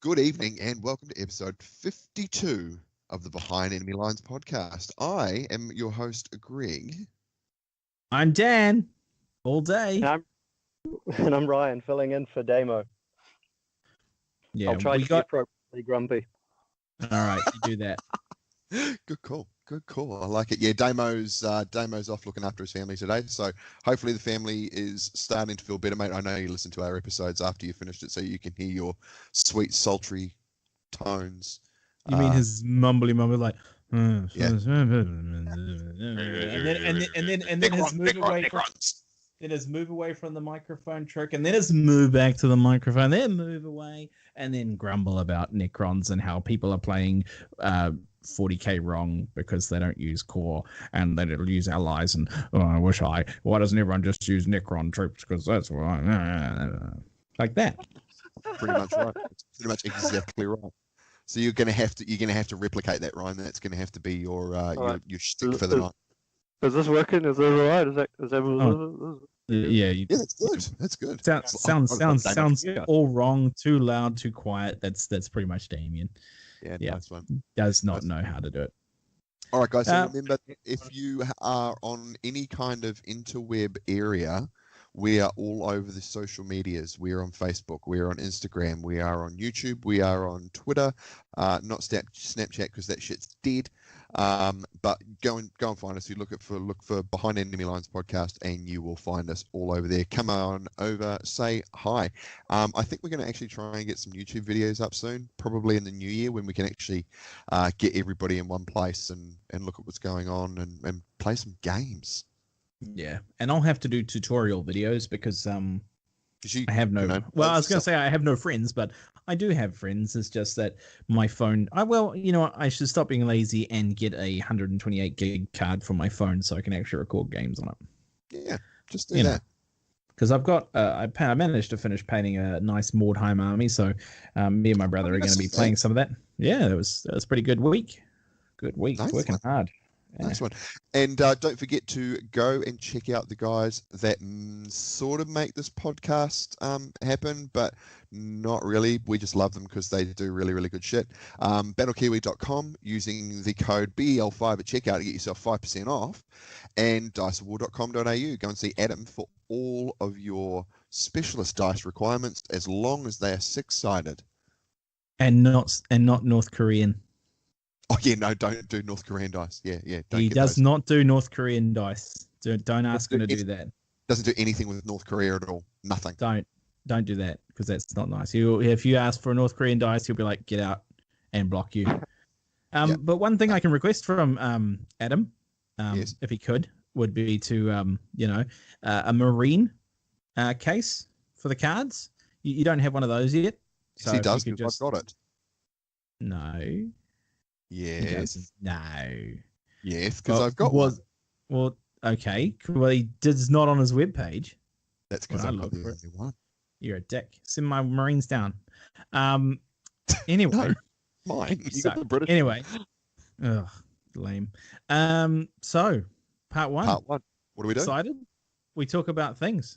Good evening and welcome to episode 52 of the Behind Enemy Lines podcast. I am your host, Greg. I'm Dan, all day. And I'm Ryan, filling in for Damo. Yeah, I'll try to be appropriately grumpy. All right, you do that. Good call. Good call. I like it. Yeah, Damo's off looking after his family today, so hopefully the family is starting to feel better, mate. I know you listened to our episodes after you finished it, so you can hear your sweet, sultry tones. You mean his mumbly like, Yeah. and then his move away from, then his move away from the microphone trick, and then his move back to the microphone, then move away, and then grumble about Necrons and how people are playing 40k wrong because they don't use core and they don't use allies, and why doesn't everyone just use Necron troops, because that's why, like that. Pretty much right. It's pretty much exactly right. So you're gonna have to replicate that, Ryan. That's gonna have to be your shtick for the night. Is this working? Is this alright? Is that Yeah, that's good. That's good. Sounds all wrong, too loud, too quiet. That's pretty much Damian. Yeah, nice one. Does not know how to do it. All right, guys. So remember, if you are on any kind of interweb area, we are all over the social medias. We are on Facebook. We are on Instagram. We are on YouTube. We are on Twitter. Not Snapchat because that shit's dead. But go and find us. You look for Behind Enemy Lines podcast, and you will find us all over there. Come on over, say hi. I think we're going to actually try and get some YouTube videos up soon, probably in the new year, when we can actually get everybody in one place and look at what's going on and play some games. Yeah, and I'll have to do tutorial videos because I have no. I was going to say I have no friends, but I do have friends. It's just that my phone. I should stop being lazy and get a 128 gig card for my phone so I can actually record games on it. Yeah, just do that. Because I've got, I managed to finish painting a nice Mordheim army, so me and my brother are going to be playing some of that. Yeah, that was pretty good week. Good week, nice working hard. Yeah. Nice one. And don't forget to go and check out the guys that sort of make this podcast happen, but not really. We just love them because they do really, really good shit. Battlekiwi.com, using the code BEL5 at checkout to get yourself 5% off. And diceawar.com.au. Go and see Adam for all of your specialist dice requirements, as long as they are six-sided. And not North Korean. Oh, yeah, no, don't do North Korean dice. Yeah. He does not do North Korean dice. Don't ask him to do that. Doesn't do anything with North Korea at all. Nothing. Don't do that, because that's not nice. If you ask for a North Korean dice, he'll be like, get out, and block you. But one thing I can request from Adam, yes, if he could, would be to, a Marine case for the cards. You don't have one of those yet. So he does, because I've got it. No. Yes. No. Yes, because I've got one. Well, okay. Well, he does not on his webpage. That's because I've got the only one. You're a dick. Send my Marines down. Anyway. No, mine. You got the British. Anyway. Ugh, lame. So, part one. What do we do? Excited? We talk about things.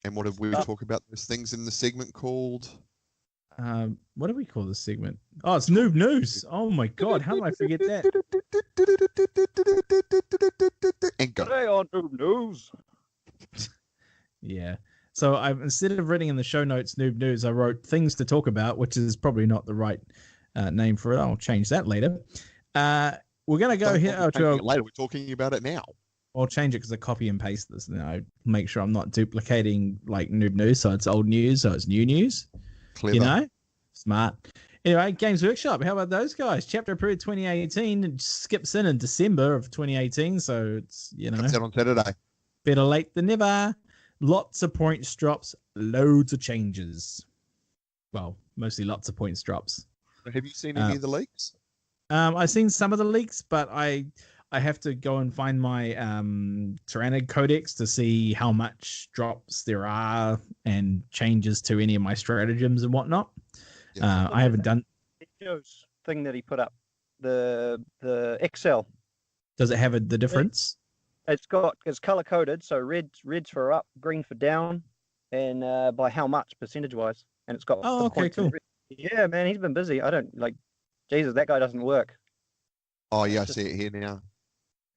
And what did we talk about those things in the segment called? What do we call this segment? Oh, it's Noob News. Oh my god, how did I forget that? And go. Today on Noob News. Yeah. So instead of writing in the show notes Noob News, I wrote things to talk about, which is probably not the right name for it. I'll change that later. We're gonna go here later. We're talking about it now. I'll change it because I copy and paste this. Make sure I'm not duplicating like Noob News, so it's old news, so it's new news. Clever. Smart. Anyway, Games Workshop. How about those guys? Chapter approved 2018. It skips in December of 2018, so it's comes out on Saturday. Better late than never. Lots of points drops, loads of changes. Well, mostly lots of points drops. Have you seen any of the leaks? I've seen some of the leaks, but I have to go and find my Tyrannid Codex to see how much drops there are and changes to any of my stratagems and whatnot. Yeah. I haven't done Joe's thing that he put up, the Excel. Does it have the difference? It's color coded, so red's for up, green for down, and by how much percentage wise, and it's got okay, cool. Yeah, man, he's been busy. I don't like. Jesus, that guy doesn't work. Oh yeah, I see it here now.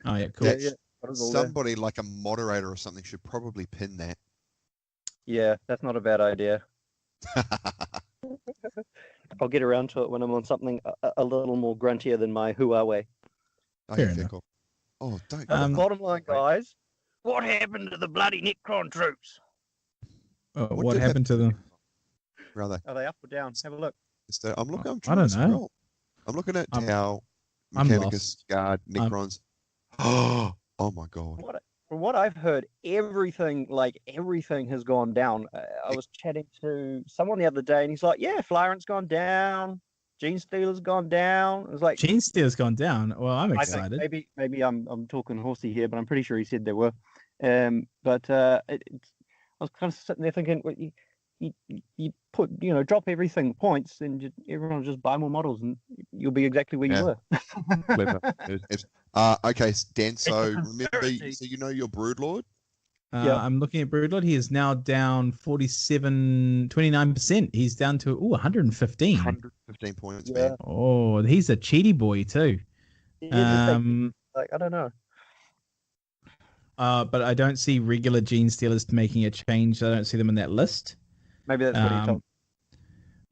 Oh yeah, cool. Yeah. Somebody like a moderator or something should probably pin that. Yeah, that's not a bad idea. I'll get around to it when I'm on something a little more gruntier than my Huawei. Oh, Fair yeah, enough. cool. Oh, don't. Bottom line, guys, what happened to the bloody Necron troops? What happened to them? Rather, Are they up or down? Have a look. I'm looking. I'm I trying don't to know. scroll. I'm looking at Tau, I'm Mechanicus, lost. Guard, Necrons. Oh my god. From what I've heard, everything has gone down. I was chatting to someone the other day, and he's like, "Yeah, Flyrant's gone down. Gene Stealer's gone down." It was like Gene Stealer's gone down. Well, I'm excited. I think maybe I'm talking horsey here, but I'm pretty sure he said there were. But I was kind of sitting there thinking, well, you put drop everything points, and everyone will just buy more models, and you'll be exactly where you were. Clever. Okay, Dan. So remember, so you know your Broodlord. I'm looking at Broodlord. He is now down 29%. He's down to 115. 115 points, Yeah. man. Oh, he's a cheaty boy too. I don't know. But I don't see regular Gene Stealers making a change. I don't see them in that list. Maybe that's what he told.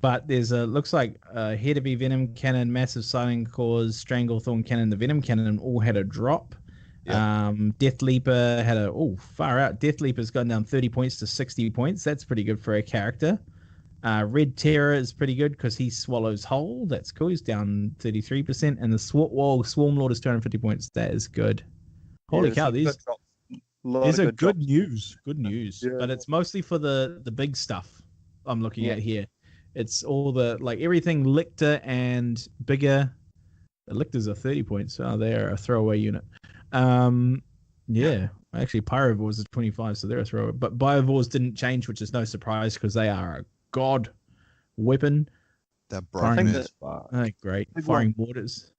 But there's looks like Head-to-be Venom Cannon, Massive Silent Cause, Stranglethorn Cannon, the Venom Cannon all had a drop. Yep. Death Leaper had far out. Death Leaper's gone down 30 points to 60 points. That's pretty good for a character. Red Terror is pretty good because he swallows whole. That's cool. He's down 33%. And the Swarm Lord is 250 points. That is good. Holy cow, these are good news. Good news. Yeah. But it's mostly for the big stuff I'm looking at here. It's all the everything Lictor and bigger. The Lictors are 30 points. Oh, they're a throwaway unit. Actually Pyrovores is 25, so they're a throwaway. But Biovores didn't change, which is no surprise because they are a god weapon. They're broken. Great. Firing mortars.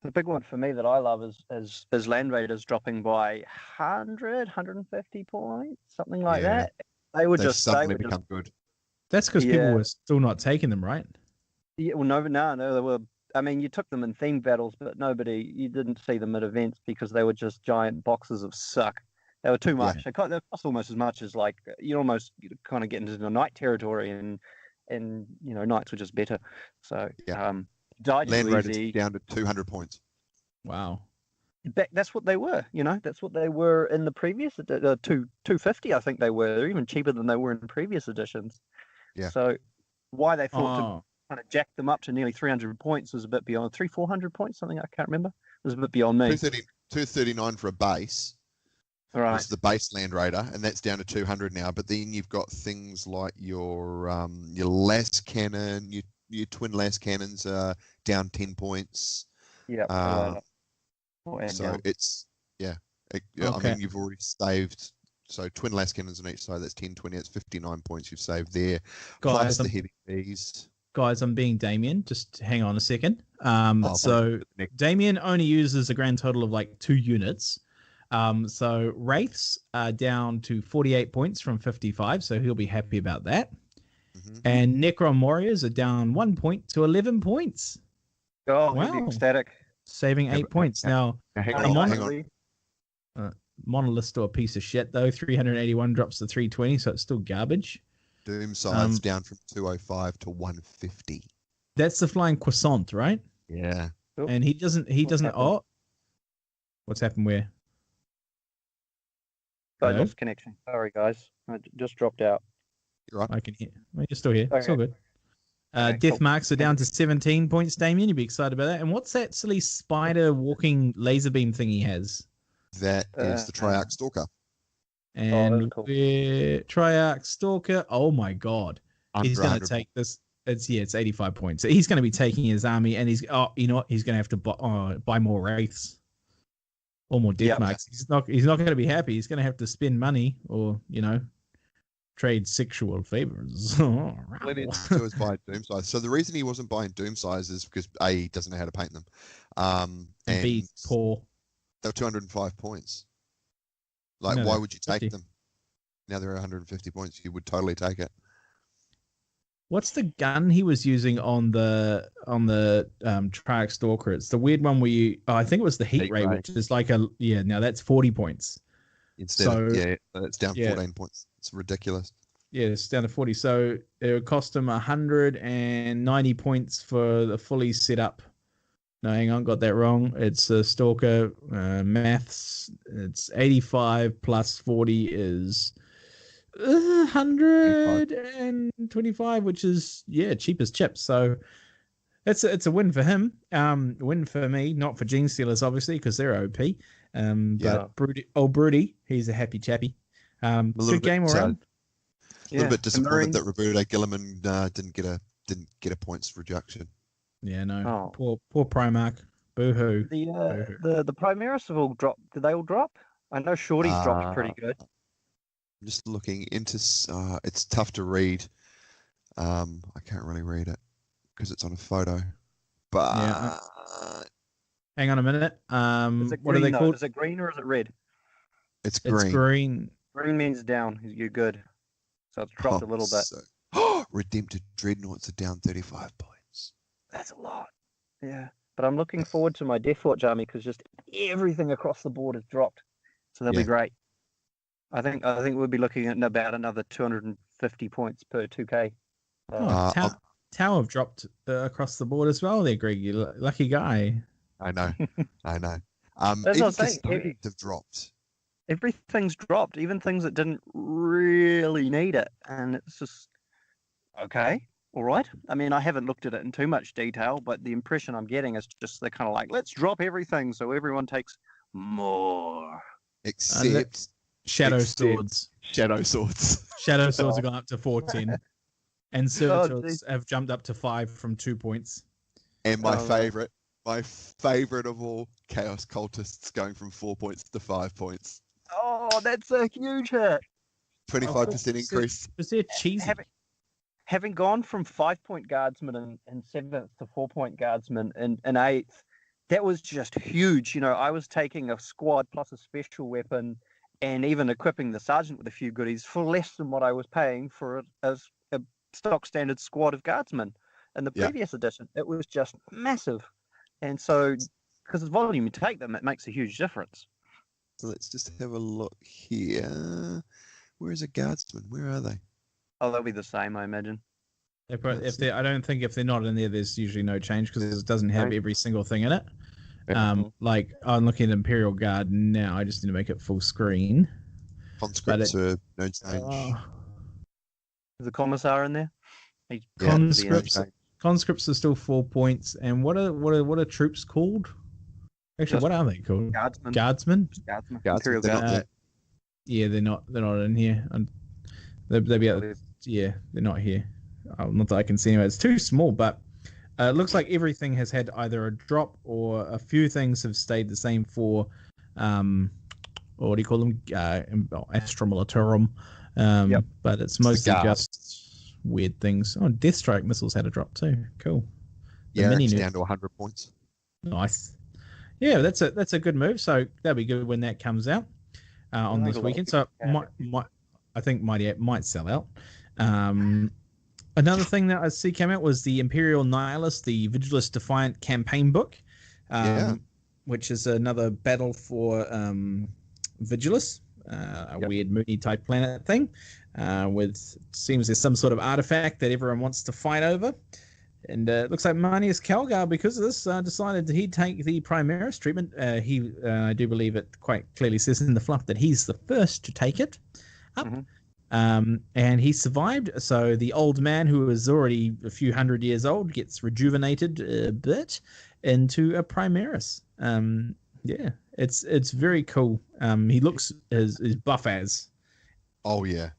The big one for me that I love is Land Raiders dropping by 150 points, something like that. They've suddenly become good. That's because people were still not taking them, right? Yeah, well, no, they were. I mean, you took them in themed battles, but you didn't see them at events because they were just giant boxes of suck. They were too much. They cost almost as much as you almost kind of get into the knight territory, and knights were just better. So Land Raiders down to 200 points. Wow. That's what they were. That's what they were in the previous 250. I think they were. They're even cheaper than they were in previous editions. Yeah. So why they thought to kind of jack them up to nearly 300 points was a bit beyond 400 points, something I can't remember. It was a bit beyond me. 239 for a base. All right. It's the base Land Raider, and that's down to 200 now. But then you've got things like your Las Cannon, your twin Las Cannons are down 10 points. Yeah. So it's I mean, you've already saved. So twin Las Cannons on each side, that's 10, 20, that's 59 points you've saved there. Guys, plus the heavy Bs. Guys, I'm being Damian. Just hang on a second. So Damian only uses a grand total of 2 units. So Wraiths are down to 48 points from 55, so he'll be happy about that. Mm-hmm. And Necron Warriors are down 1 point to 11 points. Oh, wow. Ecstatic. Saving 8 points. Now, hang on. Monolith's still a piece of shit, though. 381 drops to 320, so it's still garbage. Doomside's down from 205 to 150. That's the Flying Croissant, right? Yeah. And he doesn't. What's happened where? I lost connection. Sorry, guys. I just dropped out. You're right. I can hear. You're still here. Okay. It's all good. Death marks are down to 17 points, Damian. You'd be excited about that. And what's that silly spider walking laser beam thing he has? That is the Triarch Stalker. And Triarch Stalker. Oh my god. He's going to take this. It's 85 points. So he's going to be taking his army, and he's he's going to have to buy more wraiths or more death marks. He's not going to be happy. He's going to have to spend money or trade sexual favors. Plenty to do is buy Doomsize. So the reason he wasn't buying Doomsize is because A, he doesn't know how to paint them, and B, poor. They're 205 points. Why would you take them? Now they're 150 points. You would totally take it. What's the gun he was using on the Triarch Stalker? It's the weird one where you. Oh, I think it was the Heat Ray, which is like a Now that's 40 points. It's down 14 points. It's ridiculous. Yeah, it's down to 40. So it would cost him 190 points for the fully set up. No, hang on, got that wrong. It's a Stalker maths. It's 85 plus 40 is 125, which is cheap as chips. So it's a win for him. Win for me, not for Gene Stealers, obviously, because they're OP. But Broody, he's a happy chappy. Good game around. A little bit disappointed that Roberto Gilliman didn't get a points reduction. Yeah, no. Poor Primarch. Boo-hoo. The Primaris have all dropped. Did they all drop? I know Shorty's dropped pretty good. I'm just looking into. It's tough to read. I can't really read it because it's on a photo. But hang on a minute. Is it green, what are they called? Is it green or is it red? It's green. It's green. Green means down. You're good. So it's dropped a little bit. Redempted Dreadnoughts are down 35 points. That's a lot. Yeah. But I'm looking forward to my Deathwatch army because just everything across the board has dropped. So that'll be great. I think we'll be looking at about another 250 points per 2K. Tau have dropped across the board as well there, Greg. You lucky guy. I know. That's what I'm saying. Have dropped. Everything's dropped, even things that didn't really need it. And it's just, okay, all right. I mean, I haven't looked at it in too much detail, but the impression I'm getting is just they're kind of like, let's drop everything so everyone takes more. Except Shadow Swords. Shadow Swords. Shadow Swords have gone up to 14. And Servitors have jumped up to 5 from 2 points. And my favorite of all, Chaos Cultists going from 4 points to 5 points. Oh, that's a huge hit. 25% increase. Was there cheesy? Having gone from 5-point guardsman in 7th to 4-point guardsman in 8th, that was just huge. You know, I was taking a squad plus a special weapon and even equipping the sergeant with a few goodies for less than what I was paying for a stock standard squad of guardsmen. In the previous edition, it was just massive. And so, because the volume you take them, it makes a huge difference. So let's just have a look here. Where is a guardsman? Where are they? Oh, they'll be the same, I imagine. I don't think if they're not in there, there's usually no change because it doesn't have every single thing in it. Like I'm looking at Imperial Guard now. I just need to make it full screen. Conscripts are no change. Is the commissar in there? Conscripts are still 4 points. And what are troops called? Actually, what are they called? Guardsmen. Imperial Guard. Yeah, they're not in here. They'll be able. Yeah, they're not here. Not that I can see anyway. It's too small, but it looks like everything has had either a drop or a few things have stayed the same for, what do you call them? Astra Militarum. But it's mostly just weird things. Oh, Death Strike missiles had a drop too. Cool. It's down to 100 points. Nice. Yeah, that's a good move. So that'll be good when that comes out on this weekend. So I think Mighty 8 might sell out. Another thing that I see came out was the Imperial Nihilist, the Vigilist Defiant campaign book, which is another battle for Vigilus, a weird moody type planet thing. Seems there's some sort of artifact that everyone wants to fight over. And it looks like Manius Calgar, because of this, decided that he'd take the Primaris treatment. I do believe it quite clearly says in the fluff that he's the first to take it up. And he survived. So the old man, who was already a few hundred years old, gets rejuvenated a bit into a Primaris. It's very cool. He looks as buff as. Oh yeah.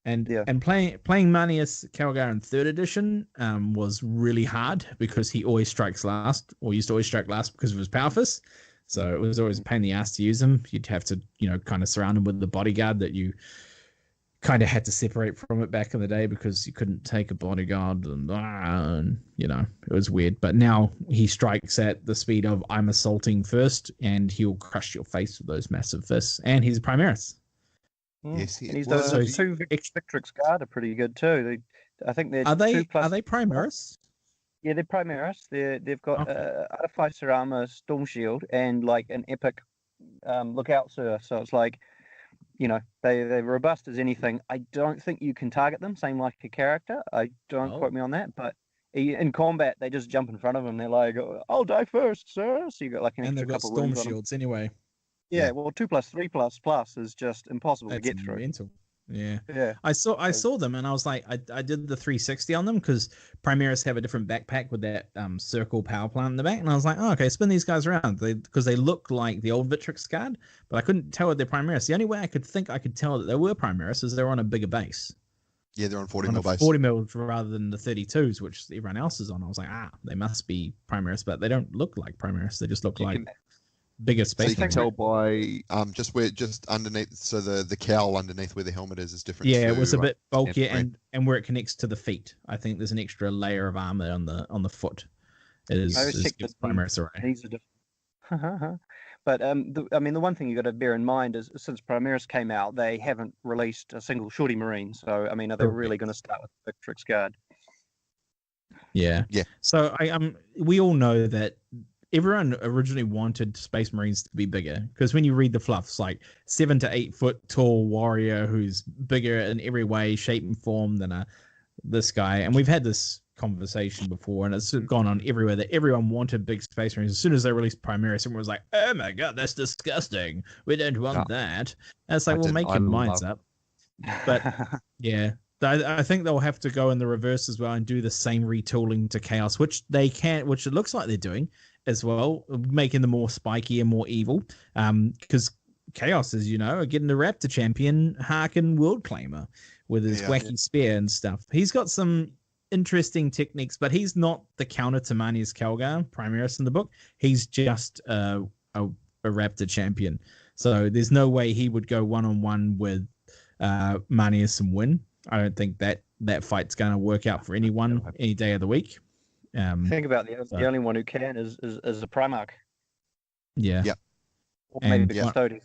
And playing Manius Calgar in 3rd edition was really hard because he always strikes last, or used to always strike last because of his power fist. So it was always a pain in the ass to use him. You'd have to, kind of surround him with the bodyguard that you kind of had to separate from it back in the day because you couldn't take a bodyguard and it was weird. But now he strikes at the speed of I'm assaulting first, and he'll crush your face with those massive fists. And he's a Primaris. Yes, and those 2 Victrix Guard are pretty good too. I think they're Are they 2+. are they Primaris? Yeah, they're Primaris. They've got Artificer armor, Storm Shield, and like an epic Lookout Sir. So it's like, they're robust as anything. I don't think you can target them, same like a character. I don't quote me on that, but in combat they just jump in front of them. They're like, "I'll die first, sir." So you got like an extra couple storm wounds shields anyway. Yeah, well, 2+, 3++ is just impossible to get through. Mental. Yeah. Yeah. I saw them and I was like, I did the 360 on them because Primaris have a different backpack with that circle power plant in the back, and I was like, oh, okay, spin these guys around because they look like the old Victrix Guard, but I couldn't tell they're Primaris. The only way I could tell that they were Primaris is they were on a bigger base. Yeah, they're on 40 mil base. 40 mil rather than the 32s, which everyone else is on. I was like, they must be Primaris, but they don't look like Primaris. They just look like bigger space. So you can tell by just underneath, so the cowl underneath where the helmet is different. Yeah, it was a bit bulkier, and where it connects to the feet. I think there's an extra layer of armor on the foot. It is Primaris array. These are different. But the one thing you got to bear in mind is since Primaris came out, they haven't released a single Shorty Marine. So I mean, are they really going to start with Victrix Guard? Yeah. So we all know that everyone originally wanted Space Marines to be bigger because when you read the fluffs, like 7 to 8 foot tall warrior who's bigger in every way, shape, and form than this guy. And we've had this conversation before, and it's gone on everywhere that everyone wanted big Space Marines. As soon as they released Primaris, everyone was like, "Oh my god, that's disgusting. We don't want that." And it's like, well, make your minds up. But yeah. I think they'll have to go in the reverse as well and do the same retooling to Chaos, which it looks like they're doing as well, making them more spiky and more evil. Because Chaos, as you know, are getting the Raptor champion Harkin World Claimer with his wacky spear and stuff. He's got some interesting techniques, but he's not the counter to Manius Calgar, Primaris in the book. He's just a Raptor champion. So there's no way he would go one-on-one with Manius and win. I don't think that fight's going to work out for anyone any day of the week. Think about the only one who can is a Primarch. Yeah. Yeah. Or maybe the Custodian.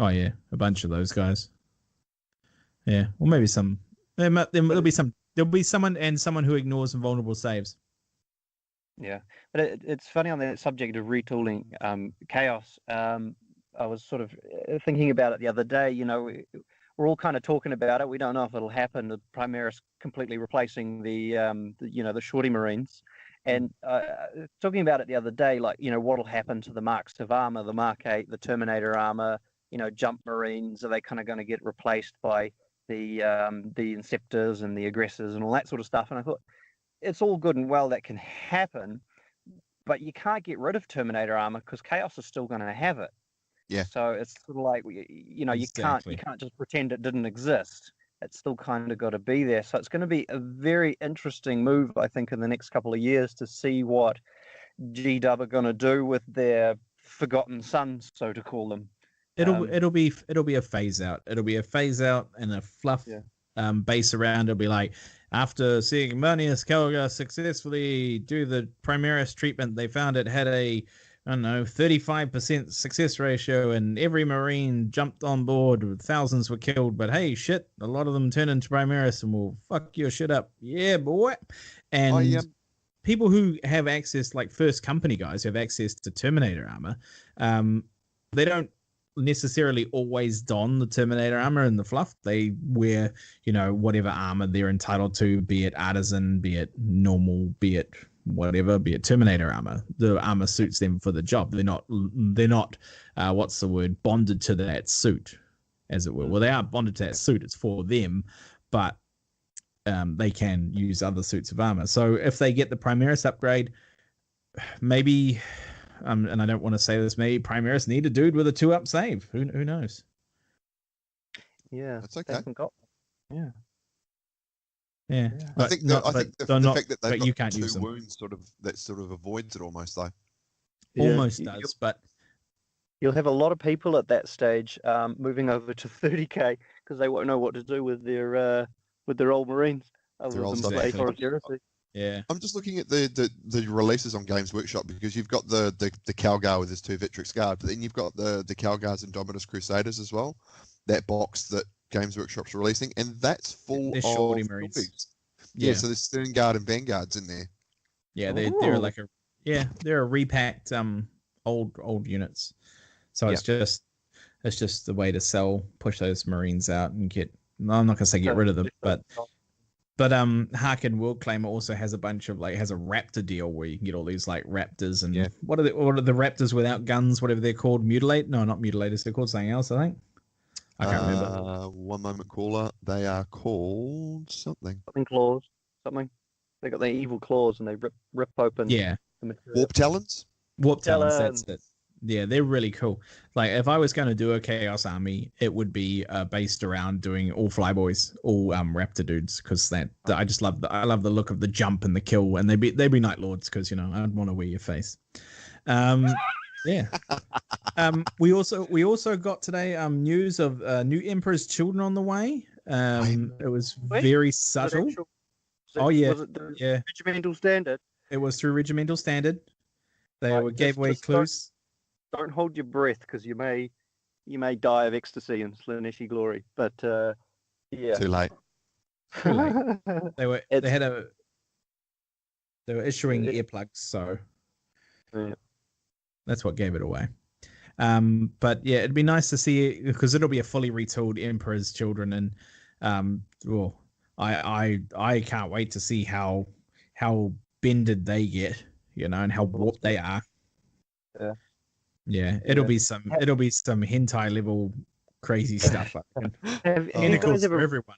Oh yeah, a bunch of those guys. Yeah, or maybe some. There'll be someone who ignores invulnerable saves. Yeah, but it's funny on the subject of retooling Chaos. I was sort of thinking about it the other day. We're all kind of talking about it. We don't know if it'll happen. The Primaris completely replacing the Shorty Marines, and talking about it the other day, like what'll happen to the Marks of armor, the Mark 8, the Terminator armor, Jump Marines. Are they kind of going to get replaced by the Inceptors and the Aggressors and all that sort of stuff? And I thought it's all good and well that can happen, but you can't get rid of Terminator armor because Chaos is still going to have it. Yeah. So it's sort of like you can't just pretend it didn't exist. It's still kind of got to be there. So it's going to be a very interesting move, I think, in the next couple of years to see what GW are going to do with their forgotten sons, so to call them. It'll be a phase out. It'll be a phase out and a fluff base around. It'll be like after seeing Manius Calgar successfully do the Primaris treatment, they found it had a 35% success ratio, and every Marine jumped on board. Thousands were killed, but hey, shit, a lot of them turn into Primaris and will fuck your shit up. Yeah, boy. And people who have access, like First Company guys who have access to Terminator armor, they don't necessarily always don the Terminator armor in the fluff. They wear, whatever armor they're entitled to, be it artisan, be it normal, be it whatever, be it Terminator armor. The armor suits them for the job. They're not what's the word, bonded to that suit, as it were. Well, they are bonded to that suit. It's for them, but they can use other suits of armor. So if they get the Primaris upgrade, maybe, and I don't want to say this, maybe Primaris need a dude with a 2-up save. Who knows? Yeah, that's okay. Yeah. Yeah, I think the fact that they've got 2 wounds sort of avoids it almost, though. Almost does, but you'll have a lot of people at that stage moving over to 30k because they won't know what to do with their old Marines other than play for Heresy. Yeah, I'm just looking at the releases on Games Workshop because you've got the Calgar with his 2 Victrix Guard, but then you've got the Calgar's Indomitus Crusaders as well. That box that Games Workshop's releasing, and that's full They're of shorty marines. toys. Yeah. Yeah, so there's Stern Guard and Vanguards in there. Yeah, they're like they're a repacked old units. So it's just the way to push those marines out and get. No, I'm not gonna say get rid of them, but Harkin World Claimer also has a bunch of has a Raptor deal where you can get all these like Raptors and what are the Raptors without guns, whatever they're called, Mutilate? No, not Mutilators. They're called something else, I think. I can't remember. One moment, caller. They are called something. Something claws. Something. They got their evil claws and they rip open. Yeah. The material. Warp Talons. Warp Talons. That's it. Yeah, they're really cool. Like, if I was going to do a Chaos Army, it would be based around doing all Flyboys, all Raptor dudes, because I just love the look of the jump and the kill, and they'd be Night Lords, because I'd want to wear your face. Yeah. We also got today news of new Emperor's Children on the way. It was very subtle. Was it Regimental Standard? It was through Regimental Standard. They gave away clues. Don't hold your breath, because you may die of ecstasy in Slaneshi glory. But yeah, too late. They were issuing earplugs, so that's what gave it away. But yeah, it'd be nice to see it, because it'll be a fully retooled Emperor's Children, and I can't wait to see how bended they get, and how warped they are. Yeah, it'll be some hentai level crazy stuff. Have you guys ever everyone.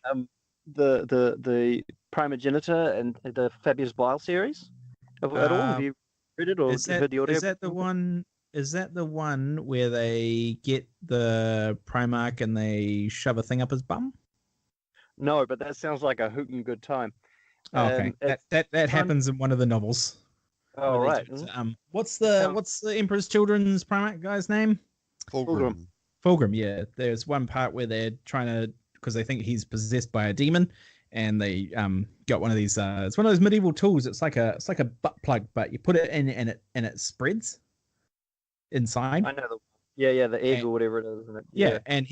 The Primogenitor and the Fabius Bile series at all? Have you read it or heard the audio? Is that the one where they get the Primarch and they shove a thing up his bum? No, but that sounds like a hootin' good time. Oh, okay, that happens in one of the novels. Oh, right. What's the Emperor's Children's Primarch guy's name? Fulgrim. Yeah, there's one part where they're trying to, because they think he's possessed by a demon, and they got one of these. It's one of those medieval tools. It's like a butt plug, but you put it in and it spreads inside. I know the egg or whatever it is, isn't it? Yeah, and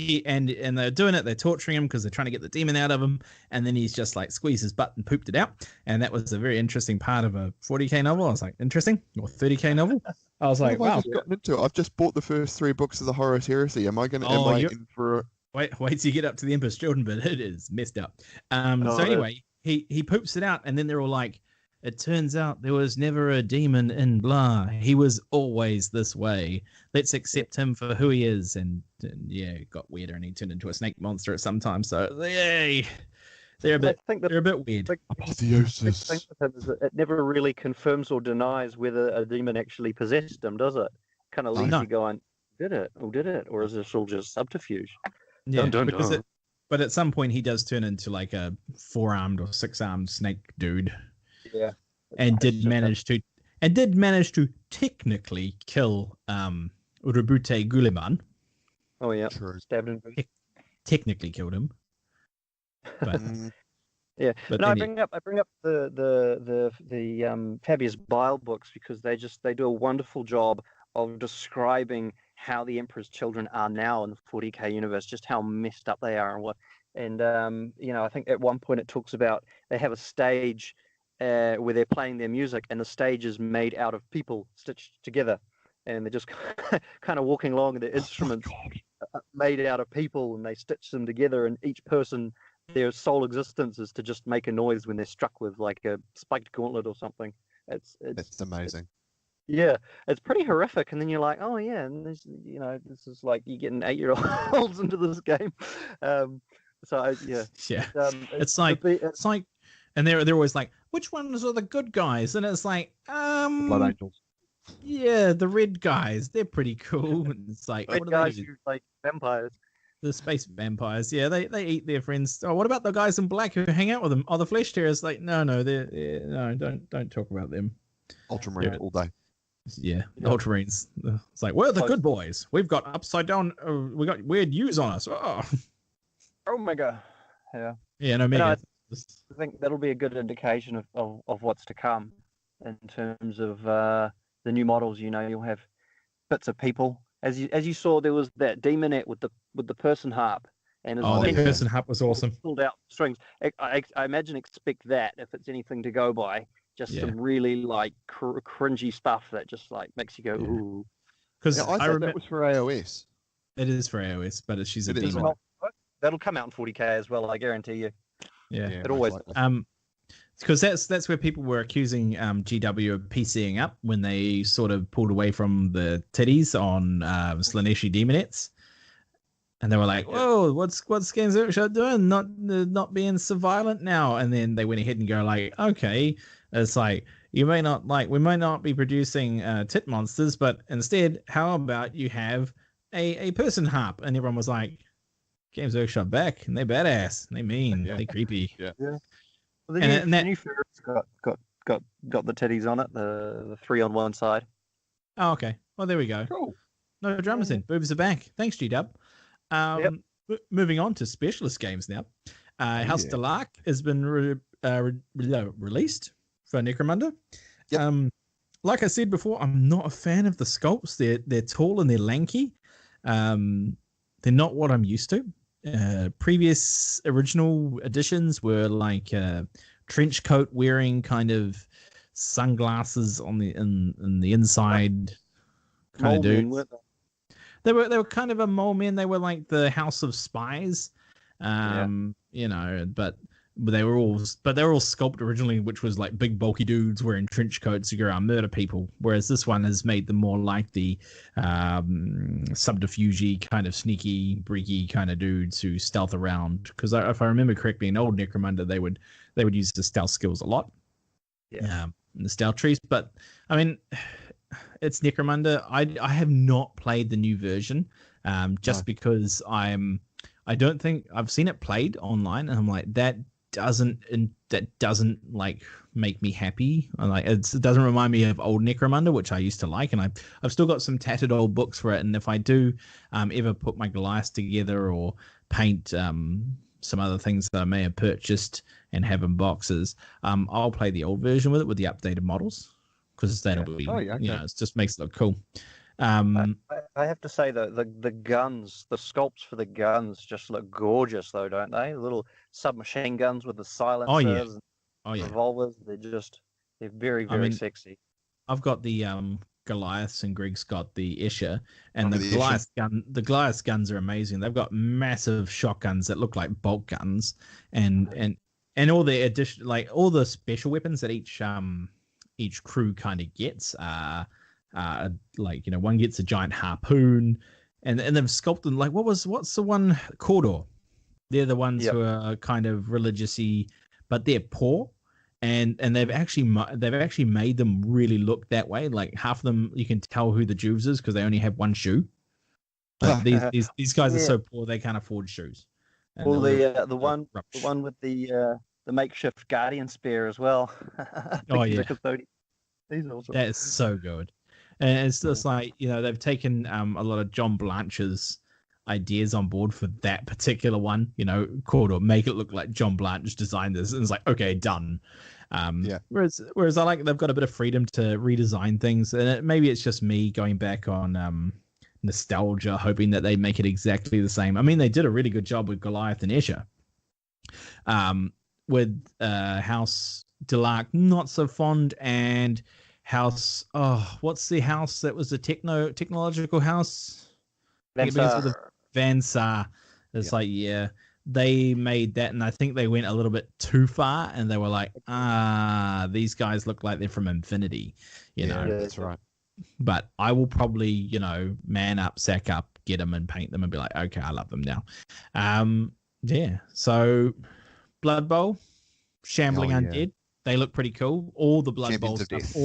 they're doing it. They're torturing him because they're trying to get the demon out of him, and then he's just like squeezed his butt and pooped it out. And that was a very interesting part of a 40k novel. I was like, interesting, or 30k novel. I was like, wow. I've just bought the first 3 books of the Horus Heresy. Am I going to? In for a... Wait till you get up to the Emperor's Children, but it is messed up. So anyway, he poops it out, and then they're all like, it turns out there was never a demon in blah. He was always this way. Let's accept him for who he is. And yeah, it got weirder, and he turned into a snake monster at some time. So yay, they're a bit weird. Apotheosis. The thing with him is that it never really confirms or denies whether a demon actually possessed him, does it? Kind of leaves you going, did it, or is this all just subterfuge? Yeah, but at some point he does turn into like a 4-armed or 6-armed snake dude. Yeah, and did manage to technically kill Urubute Guliman. Oh yeah, sure. Stabbed him. Technically killed him. But yeah, but I bring up the Fabius Bile books because they do a wonderful job of describing how the Emperor's Children are now in the 40k universe, just how messed up they are and what. And I think at one point it talks about they have a stage where they're playing their music, and the stage is made out of people stitched together, and they're just kind of walking along, and their instruments made out of people, and they stitch them together, and each person, their sole existence is to just make a noise when they're struck with like a spiked gauntlet or something. It's amazing. It's pretty horrific, and then you're like, oh yeah, and this is like you getting 8-year-olds into this game. It's like. And they're always like, which ones are the good guys? And it's like, Blood Angels. Yeah, the red guys. They're pretty cool. And it's like, red guys who like vampires. The space vampires. Yeah, they eat their friends. Oh, what about the guys in black who hang out with them? Oh, the flesh tearers. Like, no, don't talk about them. Ultramarines all day. Yeah, Ultramarines. It's like, we're the good boys. We've got upside down. We got weird U's on us. Oh, Omega. Yeah. Yeah, no, Omega. I think that'll be a good indication of what's to come in terms of the new models. You'll have bits of people. As you saw, there was that demonette with the person harp, And that person hub was awesome. Pulled out strings. I imagine expect that if it's anything to go by. Just some really like cringy stuff that just like makes you go ooh. Because I thought that was for iOS. It is for iOS, but she's a demon. Right. That'll come out in 40K as well, I guarantee you. Yeah, it always. Because that's where people were accusing GW of PCing up when they sort of pulled away from the titties on Slaaneshi Demonettes. And they were like, "Whoa, what's Games Workshop doing? Not being so violent now." And then they went ahead and go like, "Okay, it's like we may not be producing tit monsters, but instead, how about you have a person harp?" And everyone was like, "Games Workshop back, and they're badass, and they mean, they're creepy." Yeah. Well, the new Ferret's got the titties on it, the 3 on one side. Oh, okay. Well, there we go. Cool. No dramas then. Boobs are back. Thanks, GW. Moving on to specialist games now. House Delark has been released for Necromunda. Yep. Like I said before, I'm not a fan of the sculpts. They're tall and they're lanky. They're not what I'm used to. Previous original editions were like trench coat wearing, kind of sunglasses on the in the inside kind of dudes. They were kind of a mole men. They were like the House of Spies, you know. But they were all sculpted originally, which was like big bulky dudes wearing trench coats to go around murder people. Whereas this one has made them more like the subterfuge kind of sneaky, breaky kind of dudes who stealth around. Because if I remember correctly, in old Necromunda, they would use the stealth skills a lot. Yeah, the stealth trees. But I mean, it's Necromunda. I have not played the new version, because I don't think I've seen it played online, and I'm like that doesn't like make me happy. Like it doesn't remind me of old Necromunda, which I used to like, and I've still got some tattered old books for it. And if I do ever put my Goliath together or paint some other things that I may have purchased and have in boxes, I'll play the old version with it with the updated models. Because that'll be, it just makes it look cool. I have to say though, the guns, the sculpts for the guns just look gorgeous though, don't they? Little submachine guns with the silencers, and revolvers. They're very, very sexy. I've got the Goliaths and Greg's got the Escher, and the Goliath guns are amazing. They've got massive shotguns that look like bolt guns, and all the addition, like all the special weapons that each crew kind of gets, like, you know, one gets a giant harpoon, and they've sculpted like what's the one, Cawdor. They're the ones who are kind of religious-y, but they're poor, and they've actually made them really look that way. Like half of them, you can tell who the Jews is because they only have one shoe. Like these guys are so poor they can't afford shoes. And well, the one with the makeshift guardian spear as well. These are awesome. That is so good. And it's just like, you know, they've taken a lot of John Blanche's ideas on board for that particular one, you know, Cawdor, make it look like John Blanche designed this, and it's like, okay, done. Whereas I like they've got a bit of freedom to redesign things, and maybe it's just me going back on nostalgia, hoping that they make it exactly the same. I mean, they did a really good job with Goliath and Escher. With House Delark, not so fond, and House, what's the house that was the technological house? Van Saar. It's like, they made that, and I think they went a little bit too far, and they were like, these guys look like they're from Infinity, you know. Yeah, that's right. But I will probably, you know, man up, sack up, get them and paint them and be like, okay, I love them now. So Blood Bowl, Shambling Undead, they look pretty cool. All the Blood Bowl stuff,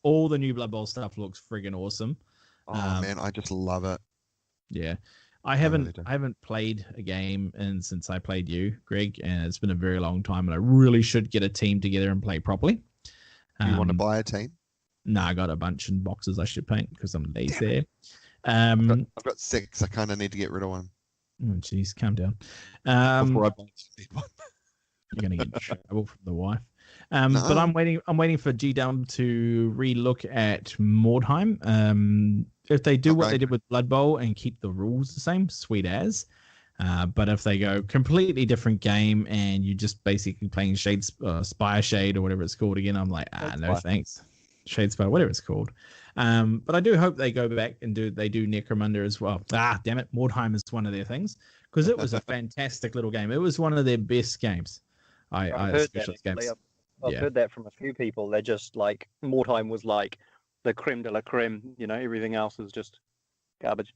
all the new Blood Bowl stuff looks friggin' awesome. Oh man, I just love it. Yeah. I haven't played a game since I played you, Greg, and it's been a very long time, and I really should get a team together and play properly. Do you want to buy a team? No, I got a bunch in boxes I should paint because I'm lazy. I've got 6. I kind of need to get rid of one. Oh, jeez, calm down. Before I buy one. You're gonna get in trouble from the wife. No. But I'm waiting for GW to relook at Mordheim. If they do what they did with Blood Bowl and keep the rules the same, sweet as. But if they go completely different game and you just basically playing Spire Shade or whatever it's called again, I'm like, no thanks. Shade Spire, whatever it's called. But I do hope they go back and do Necromunda as well. Damn it, Mordheim is one of their things, because it was a fantastic little game. It was one of their best games. I've heard that from a few people. They're just like, Mordheim was like the creme de la creme. Everything else was just garbage.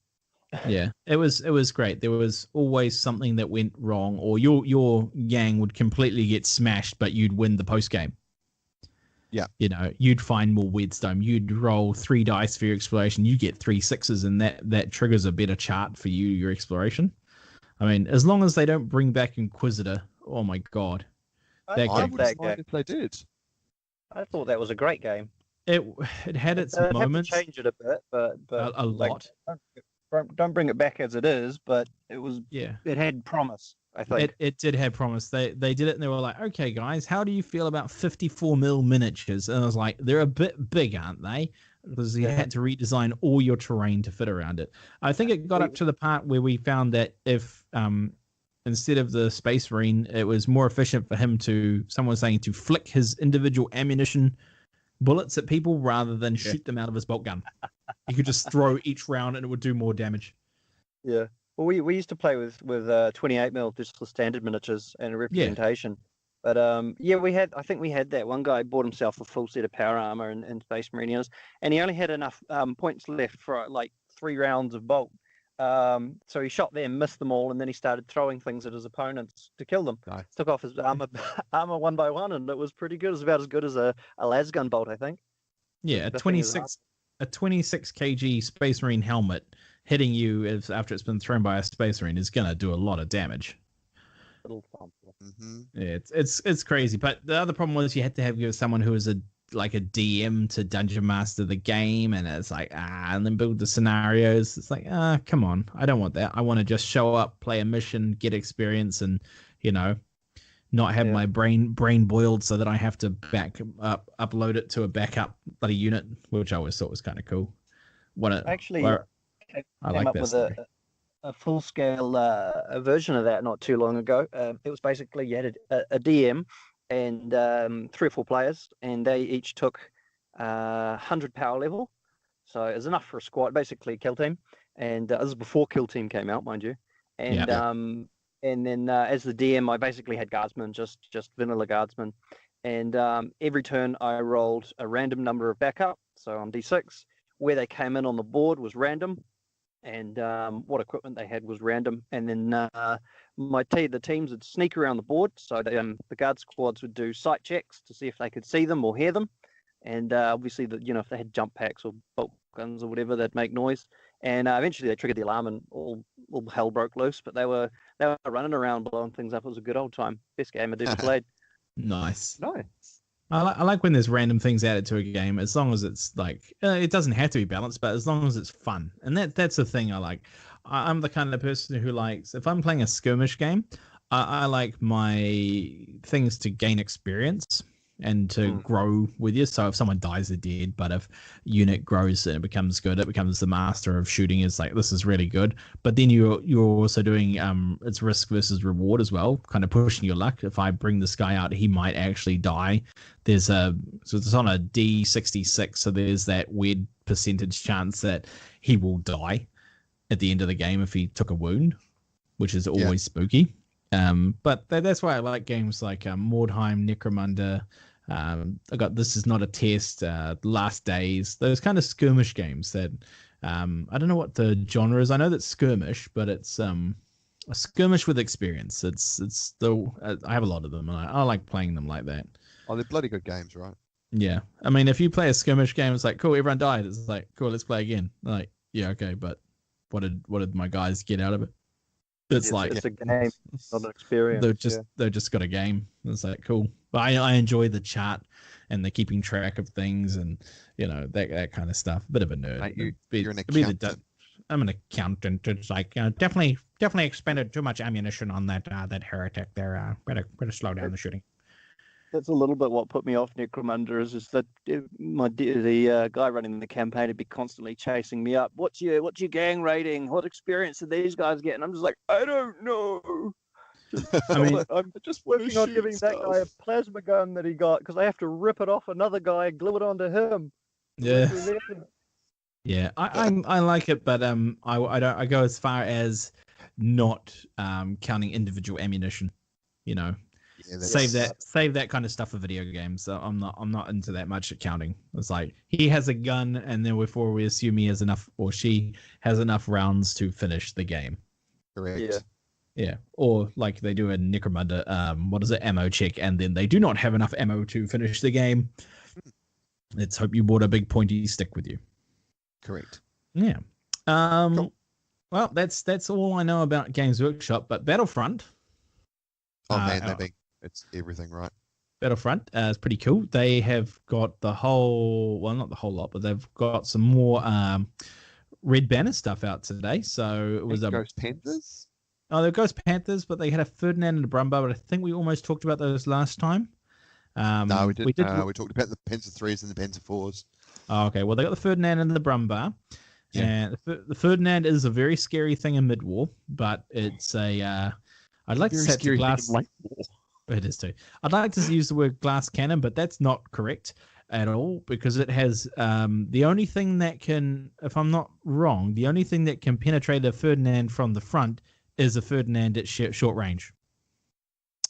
Yeah, it was great. There was always something that went wrong, or your gang would completely get smashed, but you'd win the post game. Yeah. You'd find more Wedstone. You'd roll 3 dice for your exploration. You get 3 6s, and that triggers a better chart for your exploration. I mean, as long as they don't bring back Inquisitor, oh my god. I would mind if they did. I thought that was a great game. It had its moments. Have to change it a bit, but a lot. Don't bring it back as it is, but it was. Yeah. It had promise. I think it did have promise. They did it, and they were like, "Okay, guys, how do you feel about 54mm miniatures?" And I was like, "They're a bit big, aren't they?" Because you had to redesign all your terrain to fit around it. I think it got up to the part where we found that if instead of the Space Marine, it was more efficient for him to flick his individual ammunition bullets at people rather than shoot them out of his bolt gun. He could just throw each round, and it would do more damage. Yeah. Well, we used to play with 28mm just for standard miniatures and a representation. Yeah. But I think we had that. One guy bought himself a full set of power armor and Space Marines, and he only had enough points left for like 3 rounds of bolt. So he shot them, missed them all, and then he started throwing things at his opponents to kill them. Nice. Took off his armor one by one, and it was pretty good. It was about as good as a lasgun bolt, I think. Yeah, a 26 kg Space Marine helmet hitting you after it's been thrown by a Space Marine is gonna do a lot of damage. Yeah, it's crazy. But the other problem was you had to have someone who was a DM to dungeon master the game, and it's like and then build the scenarios. It's like come on, I don't want that. I want to just show up, play a mission, get experience, and not have my brain boiled so that I have to upload it to a backup bloody unit, which I always thought was kind of cool. I like up with a full-scale version of that not too long ago. It was basically you had a DM and 3 or 4 players, and they each took 100 power level. So it was enough for a squad, basically kill team. And this is before Kill Team came out, mind you. And and then as the DM, I basically had guardsmen, just vanilla guardsmen. And every turn I rolled a random number of backup, so on D6. Where they came in on the board was random, and what equipment they had was random. And then the teams would sneak around the board, so the guard squads would do sight checks to see if they could see them or hear them. And obviously, if they had jump packs or bolt guns or whatever, they'd make noise. And eventually, they triggered the alarm, and all hell broke loose. But they were running around blowing things up. It was a good old time. Best game I'd ever played. Nice. I like when there's random things added to a game, as long as it's like it doesn't have to be balanced, but as long as it's fun. And that's the thing I like. I'm the kind of person who likes, if I'm playing a skirmish game, I like my things to gain experience and to grow with you. So if someone dies, they're dead. But if unit grows and it becomes good, it becomes the master of shooting. It's like, this is really good. But then you're also doing it's risk versus reward as well, kind of pushing your luck. If I bring this guy out, he might actually die. So it's on a D66, so there's that weird percentage chance that he will die at the end of the game if he took a wound, which is always spooky. But that's why I like games like Mordheim, Necromunda. I got This Is Not a Test, Last Days, those kind of skirmish games that I don't know what the genre is. I know that's skirmish, but it's a skirmish with experience. It's still I have a lot of them, and I like playing them like that. Oh, they're bloody good games, right? Yeah, I mean, if you play a skirmish game, it's like, cool, everyone died. It's like, cool, let's play again. Like, yeah, okay, but what did my guys get out of it? It's a game, not an experience. They've just got a game. It's like, cool. But I enjoy the chart and the keeping track of things and that kind of stuff. Bit of a nerd. Mate, you're an accountant. I'm an accountant. It's like definitely expended too much ammunition on that heretic there. Better slow down the shooting. that's a little bit what put me off Necromunda is just that the guy running the campaign would be constantly chasing me up. What's your gang rating? What experience did these guys get? And I'm just like, I don't know. I'm just working on giving that guy a plasma gun that he got because I have to rip it off another guy and glue it onto him. Yeah. Yeah, I like it, but I go as far as not counting individual ammunition. You know, save that kind of stuff for video games. So I'm not into that much at counting. It's like he has a gun, and then before we assume he has enough or she has enough rounds to finish the game. Correct. Yeah, or like they do in Necromunda, ammo check, and then they do not have enough ammo to finish the game. Let's hope you brought a big pointy stick with you. Correct. Yeah. Cool. Well, that's all I know about Games Workshop, but Battlefront. Oh man, it's everything, right? Battlefront is pretty cool. They have got not the whole lot, but they've got some more Red Banner stuff out today. So it was Ghost Panthers. Oh, they're Ghost Panthers, but they had a Ferdinand and a Brumbar, but I think we almost talked about those last time. No, we didn't. We talked about the Panzer 3s and the Panzer 4s. Oh, okay. Well, they got the Ferdinand and the Brumbar. Yeah. And the Ferdinand is a very scary thing in mid-war, but it's a... I'd like to say it's a glass... Late war. It is too. I'd like to use the word glass cannon, but that's not correct at all because it has the only thing that can, if I'm not wrong, the only thing that can penetrate a Ferdinand from the front is a Ferdinand at short range.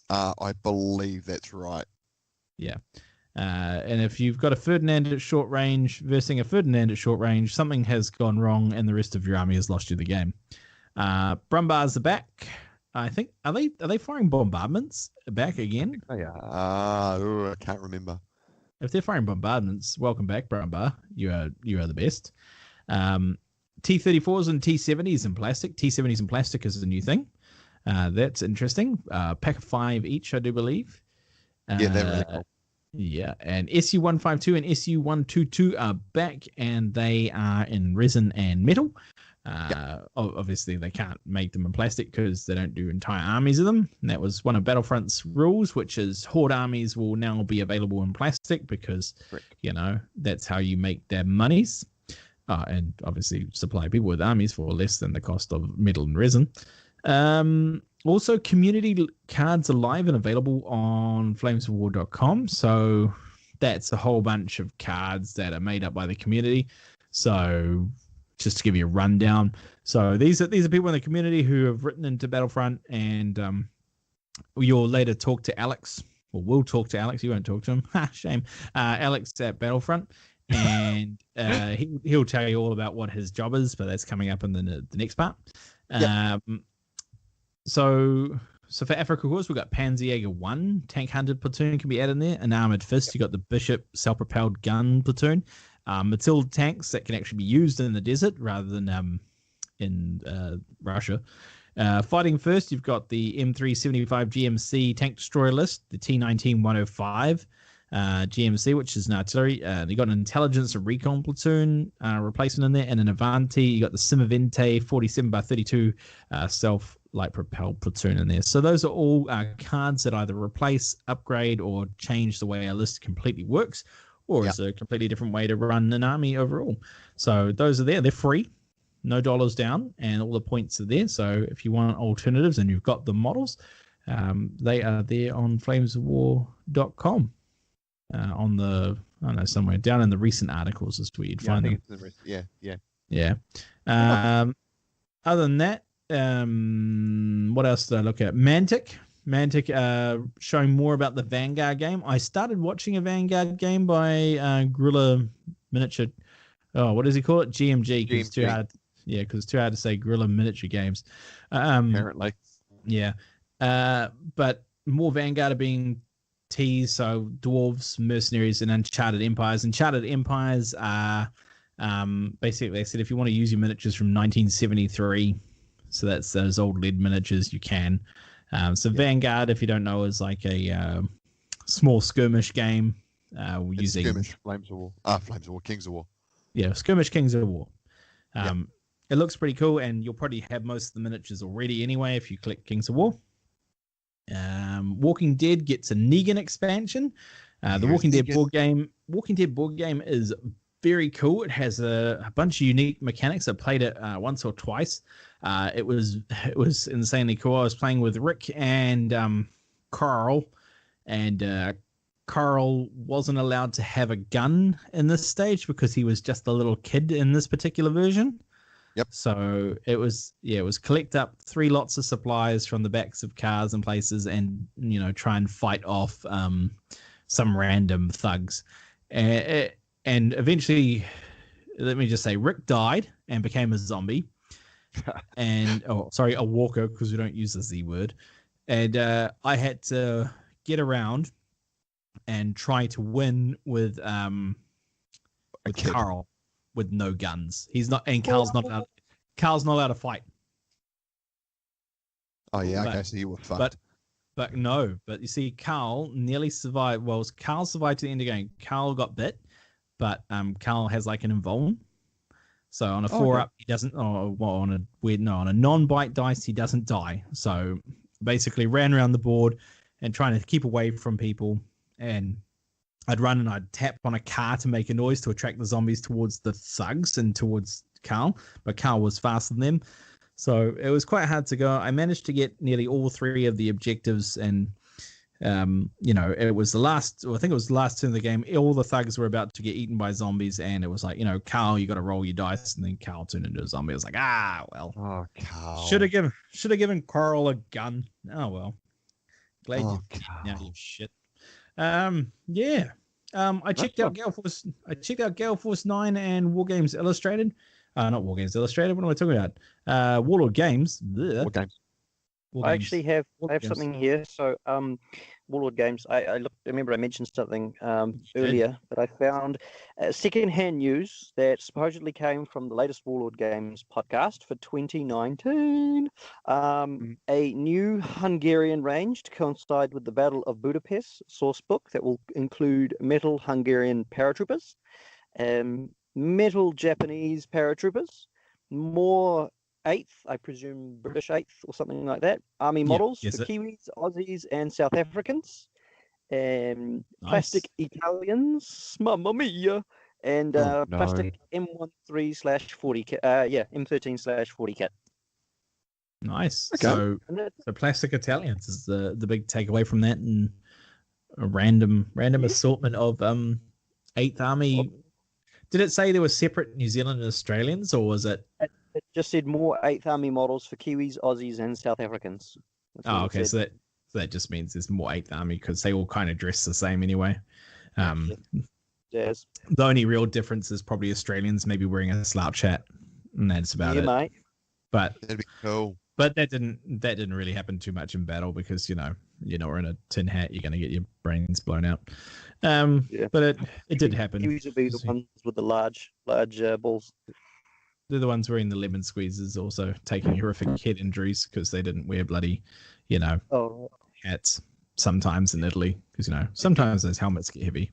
I believe that's right. Yeah. And if you've got a Ferdinand at short range versus a Ferdinand at short range, something has gone wrong and the rest of your army has lost you the game. Brumbars are back. I think are they firing bombardments back again? They are. I can't remember. If they're firing bombardments, welcome back, Brumbar. You are the best. T-34s and T-70s in plastic. T-70s in plastic is a new thing. That's interesting. Pack of 5 each, I do believe. Yeah, they're really cool. Yeah, and SU-152 and SU-122 are back, and they are in resin and metal. Obviously, they can't make them in plastic because they don't do entire armies of them. And that was one of Battlefront's rules, which is horde armies will now be available in plastic because, that's how you make their monies. And obviously supply people with armies for less than the cost of metal and resin. Also, community cards are live and available on flamesofwar.com. So that's a whole bunch of cards that are made up by the community. So just to give you a rundown. So these are people in the community who have written into Battlefront, and you'll later talk to Alex, or we'll talk to Alex. You won't talk to him. Shame. Alex at Battlefront. And he'll tell you all about what his job is, but that's coming up in the next part. Yep. So for Africa Corps, we've got Panzerjäger 1 tank hunter platoon can be added in there. An armored fist, you got the Bishop self-propelled gun platoon. Matilda tanks that can actually be used in the desert rather than in Russia. Fighting first, you've got the M375 GMC tank destroyer list, the T19-105 GMC, which is an artillery. You got an intelligence and recon platoon replacement in there, and an Avanti. You got the Simavente 47x32 self light propelled platoon in there. So those are all cards that either replace, upgrade, or change the way our list completely works, or is a completely different way to run an army overall. So those are there. They're free, no dollars down, and all the points are there. So if you want alternatives and you've got the models, they are there on flamesofwar.com. On the, I don't know, somewhere down in the recent articles is where you'd find them. Yeah. Other than that, what else did I look at? Mantic showing more about the Vanguard game. I started watching a Vanguard game by Guerrilla Miniature. Oh, what does he call it? GMG. Because it's too hard. Because it's too hard to say Guerrilla Miniature Games. Apparently. Yeah. But more Vanguard are being teased. So Dwarves, Mercenaries, and Uncharted Empires. Uncharted Empires are basically, they said if you want to use your miniatures from 1973, so that's those old lead miniatures, you can. Vanguard, if you don't know, is like a small skirmish game. Using Skirmish, Flames of War. Flames of War, Kings of War. Yeah, Skirmish, Kings of War. It looks pretty cool, and you'll probably have most of the miniatures already anyway if you click Kings of War. Walking Dead gets a Negan expansion. The Walking Dead board game is very cool. It has a bunch of unique mechanics. I played it once or twice. It was insanely cool. I was playing with Rick and Carl, and Carl wasn't allowed to have a gun in this stage because he was just a little kid in this particular version. Yep. So it was collect up 3 lots of supplies from the backs of cars and places, and try and fight off some random thugs. And eventually, let me just say, Rick died and became a zombie. And a walker, because we don't use the Z word. And I had to get around and try to win with Carl with no guns. He's not, and Carl's not allowed to fight. Oh yeah, okay, so you were fucked. But you see, Carl nearly survived. Well, Carl survived to the end of the game. Carl got bit, but Carl has like an invuln. So on a 4-up, he doesn't. On a non-bite dice, he doesn't die. So basically, ran around the board and trying to keep away from people. And I'd run and I'd tap on a car to make a noise to attract the zombies towards the thugs and towards Carl. But Carl was faster than them. So it was quite hard to go. I managed to get nearly all 3 of the objectives, and it was the last. I think it was the last turn of the game. All the thugs were about to get eaten by zombies, and it was like, Carl, you got to roll your dice, and then Carl turned into a zombie. I was like, well. Oh, Carl. Should have given Carl a gun. Oh well. Glad you now you shit. I checked out Gale Force 9 and War Games Illustrated. Not War Games Illustrated. What am I talking about? Warlord Games. War Games. I actually have something here. So, Warlord Games. I remember I mentioned something earlier, but I found secondhand news that supposedly came from the latest Warlord Games podcast for 2019. A new Hungarian range to coincide with the Battle of Budapest sourcebook that will include metal Hungarian paratroopers, metal Japanese paratroopers, more 8th, I presume British 8th or something like that, army models for Kiwis, Aussies, and South Africans, and plastic Italians, mamma mia, and plastic M13/40 kit, M13/40 kit. Nice. Okay. So plastic Italians is the big takeaway from that, and a random assortment of 8th Army. Did it say there were separate New Zealand and Australians, or was it? It just said more 8th Army models for Kiwis, Aussies, and South Africans. Okay. So that just means there's more 8th Army because they all kind of dress the same anyway. Yes. The only real difference is probably Australians maybe wearing a slouch hat, and that's about it. Mate. But that'd be cool. But that didn't really happen too much in battle because you're not wearing a tin hat, you're going to get your brains blown out. But it did happen. Kiwis would be the ones with the large balls. They're the ones wearing the lemon squeezes, also taking horrific head injuries because they didn't wear bloody, hats sometimes in Italy because sometimes those helmets get heavy.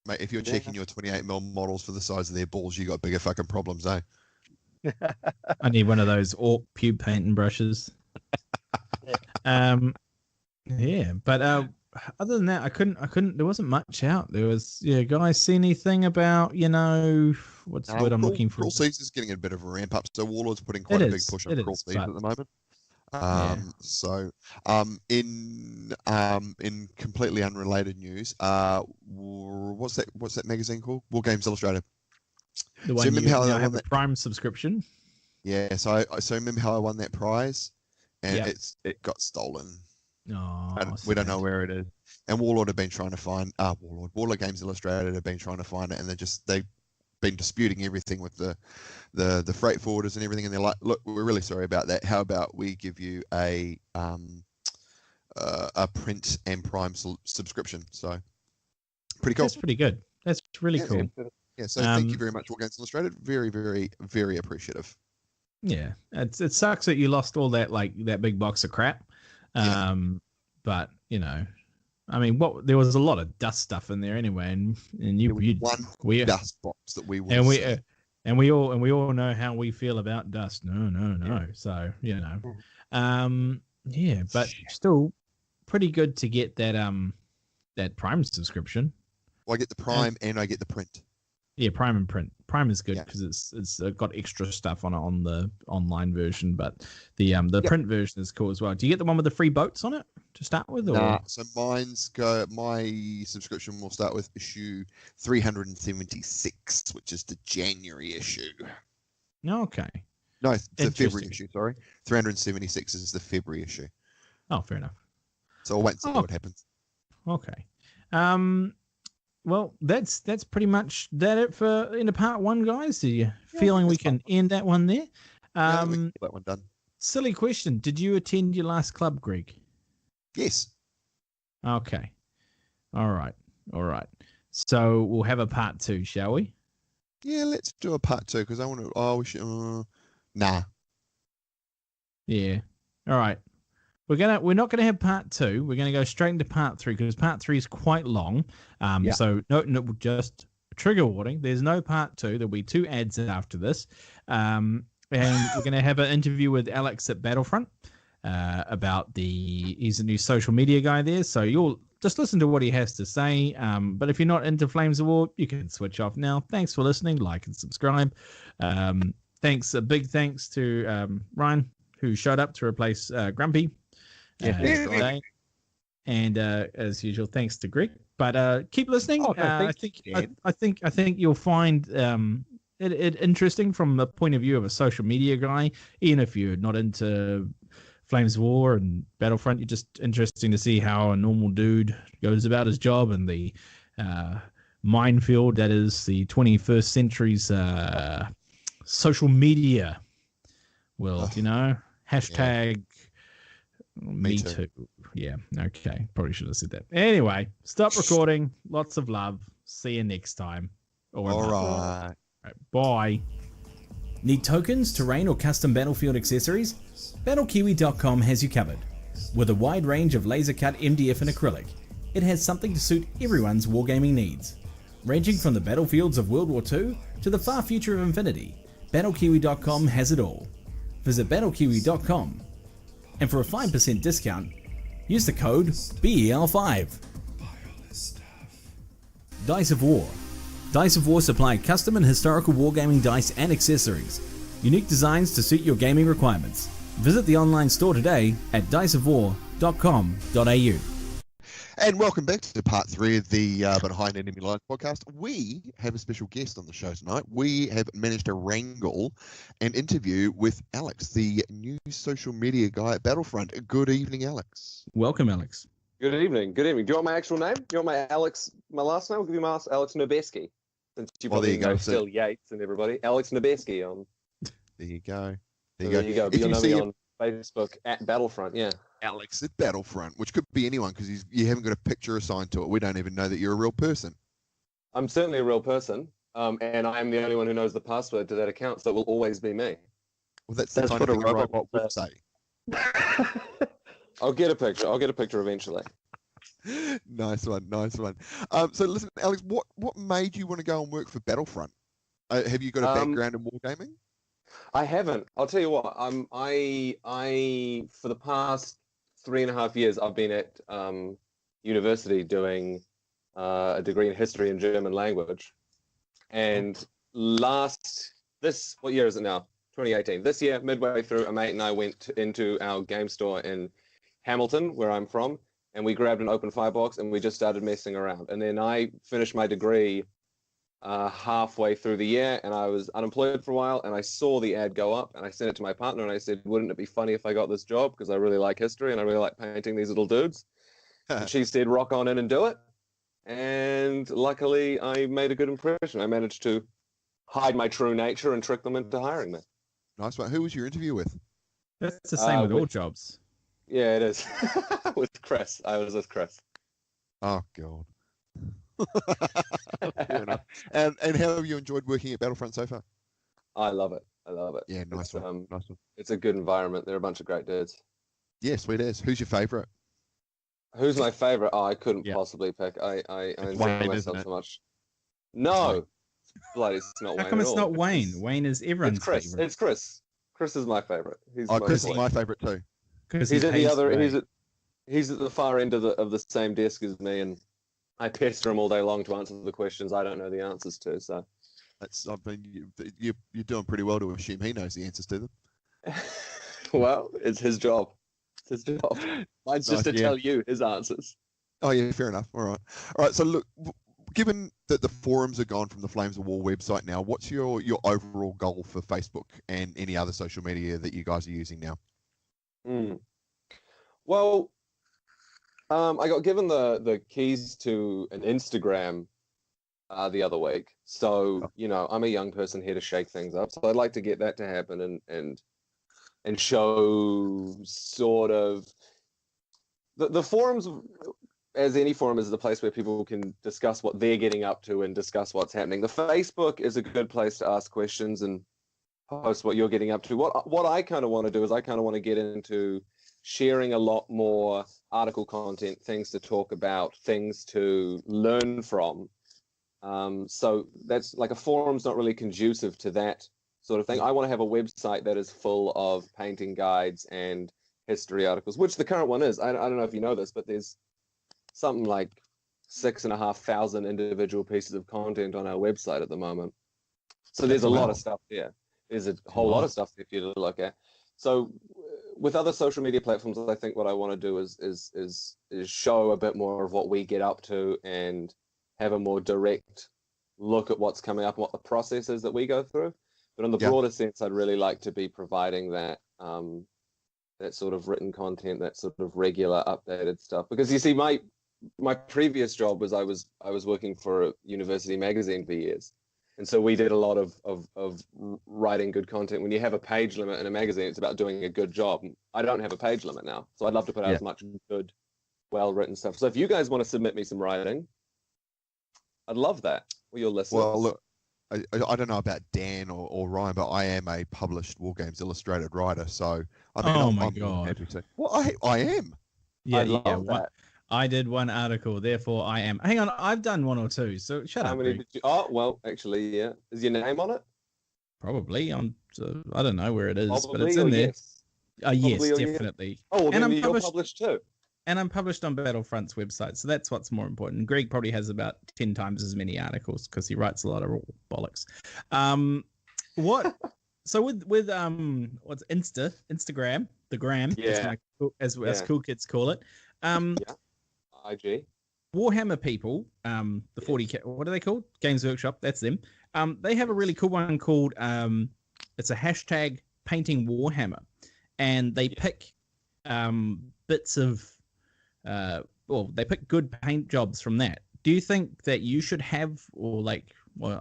Mate, if you're checking your 28mm models for the size of their balls, you got bigger fucking problems, eh? I need one of those orc pube painting brushes. But other than that, I couldn't. There wasn't much out. There was, guys, see anything about, what's the word I'm looking for? Cruel Seas is getting a bit of a ramp up. So Warlord's putting quite a big push on Cruel Seas at the moment. So, in completely unrelated news, what's that magazine called? War Games Illustrated. The one you have a Prime subscription. Yeah, so remember how I won that prize, and it got stolen. Oh, we don't know where it is. And Warlord have been trying to find Warlord Games Illustrated have been trying to find it, and they've been disputing everything with the freight forwarders and everything, and they're like, look, we're really sorry about that. How about we give you a print and Prime subscription? So pretty cool. That's pretty good. That's really cool. Yeah, so thank you very much, War Games Illustrated. Very, very, very appreciative. Yeah, it sucks that you lost all that that big box of crap. But I mean, there was a lot of dust stuff in there anyway, and we dust box that we and we all know how we feel about dust. No. So but still pretty good to get that Prime subscription. Well, I get the Prime and I get the print. Yeah, Prime and print. Prime is good because it's got extra stuff on the online version, but the print version is cool as well. Do you get the one with the free boats on it to start with? Or? Nah, so my subscription will start with issue 376, which is the January issue. Okay. No, it's the February issue, sorry. 376 is the February issue. Oh, fair enough. So I'll wait and see what happens. Okay. Well, that's pretty much it for into part one, guys. Are you feeling we can end that one there? We can get that one done. Silly question. Did you attend your last club, Greg? Yes. Okay. All right. So we'll have a part two, shall we? Yeah, let's do a part two because I want to. Oh, we should. Nah. Yeah. All right. We're not gonna have part two. We're gonna go straight into part three because part three is quite long. So no, just trigger warning. There's no part two. There'll be 2 ads after this, and we're gonna have an interview with Alex at Battlefront about he's a new social media guy there. So you'll just listen to what he has to say. But if you're not into Flames of War, you can switch off now. Thanks for listening. Like and subscribe. A big thanks to Ryan who showed up to replace Grumpy. Today. And as usual, thanks to Greg. But keep listening. I think you'll find it interesting from the point of view of a social media guy. Even if you're not into Flames of War and Battlefront, you're just interesting to see how a normal dude goes about his job and the minefield that is the 21st century's social media world. Hashtag. Me too. Yeah. Okay. Probably should have said that. Anyway, stop recording. Lots of love. See you next time. All right. Bye. Need tokens, terrain, or custom battlefield accessories? BattleKiwi.com has you covered. With a wide range of laser cut MDF and acrylic, it has something to suit everyone's wargaming needs. Ranging from the battlefields of World War II to the far future of Infinity, BattleKiwi.com has it all. Visit BattleKiwi.com. And for a 5% discount, use the code BEL5. Dice of War. Dice of War supply custom and historical wargaming dice and accessories. Unique designs to suit your gaming requirements. Visit the online store today at diceofwar.com.au. And welcome back to part 3 of the Behind Enemy Lines podcast. We have a special guest on the show tonight. We have managed to wrangle an interview with Alex, the new social media guy at Battlefront. Good evening, Alex. Welcome, Alex. Good evening. Do you want my actual name? Do you want my last name? I'll give you my Alex Noobeski. Since you probably know Phil Yates and everybody. Alex Noobeski. There you go. There you go. You'll know me on Facebook at Battlefront, yeah. Alex at Battlefront, which could be anyone because you haven't got a picture assigned to it. We don't even know that you're a real person. I'm certainly a real person, and I am the only one who knows the password to that account, so it will always be me. Well, that's the kind of thing a robot would say. I'll get a picture eventually. Nice one. So listen, Alex, what made you want to go and work for Battlefront? Have you got a background in wargaming? I haven't. I'll tell you what. I for the past 3.5 years, I've been at university doing a degree in history and German language. And what year is it now? 2018. This year, midway through, a mate and I went into our game store in Hamilton, where I'm from, and we grabbed an open firebox and we just started messing around. And then I finished my degree halfway through the year, and I was unemployed for a while, and I saw the ad go up, and I sent it to my partner, and I said, wouldn't it be funny if I got this job, because I really like history and I really like painting these little dudes. And she said, rock on in and do it. And luckily I made a good impression. I managed to hide my true nature and trick them into hiring me. Nice one. Who was your interview with? That's the same with all jobs. Yeah, it is. With Chris. I was with Chris. Oh God. Fair enough. And how have you enjoyed working at Battlefront so far? I love it. Yeah, nice one. It's a good environment. They're a bunch of great dudes. Yeah, sweet as. Who's your favourite? Who's my favourite? Oh, I couldn't possibly pick. I enjoy myself so much. No. Bloody, it's not Wayne. How come it's not Wayne? Wayne is everyone's Chris. favorite. It's Chris. Chris is my favourite. Chris is my favourite too. He's at the other. he's at the far end of the same desk as me, and I pester him all day long to answer the questions I don't know the answers to. So I mean, you're doing pretty well to assume he knows the answers to them. well, it's his job. It's his job. Mine's just to tell you his answers. Oh yeah, fair enough. All right. So look, given that the forums are gone from the Flames of War website now, what's your overall goal for Facebook and any other social media that you guys are using now? Well, I got given the keys to an Instagram the other week. So, I'm a young person here to shake things up. So I'd like to get that to happen and show sort of the forums, as any forum, is the place where people can discuss what they're getting up to and discuss what's happening. The Facebook is a good place to ask questions and post what you're getting up to. What I kind of want to do is I kind of want to get into sharing a lot more article content, things to talk about, things to learn from. So that's like a forum's not really conducive to that sort of thing. I want to have a website that is full of painting guides and history articles, which the current one is. I don't know if you know this, but there's something like 6,500 individual pieces of content on our website at the moment. So there's a lot of stuff there. There's a whole lot of stuff for you to look at. So with other social media platforms, I think what I want to do is show a bit more of what we get up to and have a more direct look at what's coming up and what the process is that we go through. But in the broader sense, I'd really like to be providing that that sort of written content, that sort of regular updated stuff. Because you see, my previous job was I was working for a university magazine for years. And so we did a lot of writing good content. When you have a page limit in a magazine, it's about doing a good job. I don't have a page limit now. So I'd love to put out as much good, well-written stuff. So if you guys want to submit me some writing, I'd love that. Or your listeners. Well, look, I don't know about Dan or Ryan, but I am a published War Games Illustrated writer. So I mean, I'm God. happy to. Well, I am. Yeah, I love that. I did one article, therefore I am. Hang on, I've done one or two, so shut up. How many did you? Oh, well, actually, yeah. Is your name on it? Probably on. I don't know where it is, Probably, but it's in there. Yes. Yes, definitely. Yes. Oh, well, and then you're published too. And I'm published on Battlefront's website, so that's what's more important. Greg probably has about 10 times as many articles because he writes a lot of bollocks. What? So with what's Instagram, the gram, as cool kids call it. IG. Warhammer people, the 40, what are they called? Games Workshop, that's them. They have a really cool one called it's a hashtag painting Warhammer, and they pick bits of they pick good paint jobs from that. Do you think that you should have, or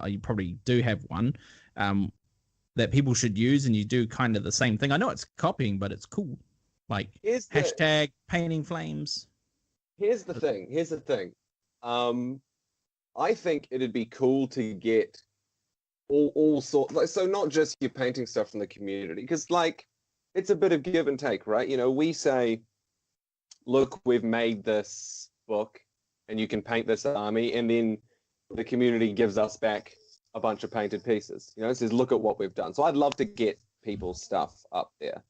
you probably do have one that people should use, and you do kind of the same thing? I know it's copying, but it's cool. Like hashtag painting flames. Here's the thing. I think it'd be cool to get all sorts, so not just your painting stuff from the community, because it's a bit of give and take, right? We say, look, we've made this book and you can paint this army, and then the community gives us back a bunch of painted pieces. It says, look at what we've done. So I'd love to get people's stuff up there.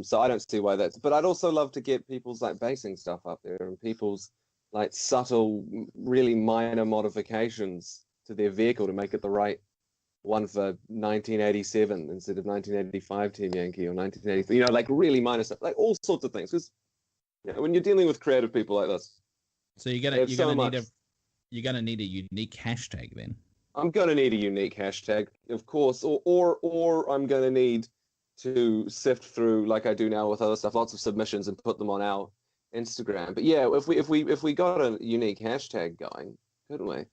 So I don't see why that's, but I'd also love to get people's basing stuff up there, and people's subtle, really minor modifications to their vehicle to make it the right one for 1987 instead of 1985 Team Yankee or 1983. Really minor stuff, all sorts of things. Because when you're dealing with creative people like this, so you're gonna need a unique hashtag then. I'm gonna need a unique hashtag, of course, or I'm gonna need to sift through, like I do now with other stuff, lots of submissions, and put them on our Instagram. But yeah, if we got a unique hashtag going, couldn't we?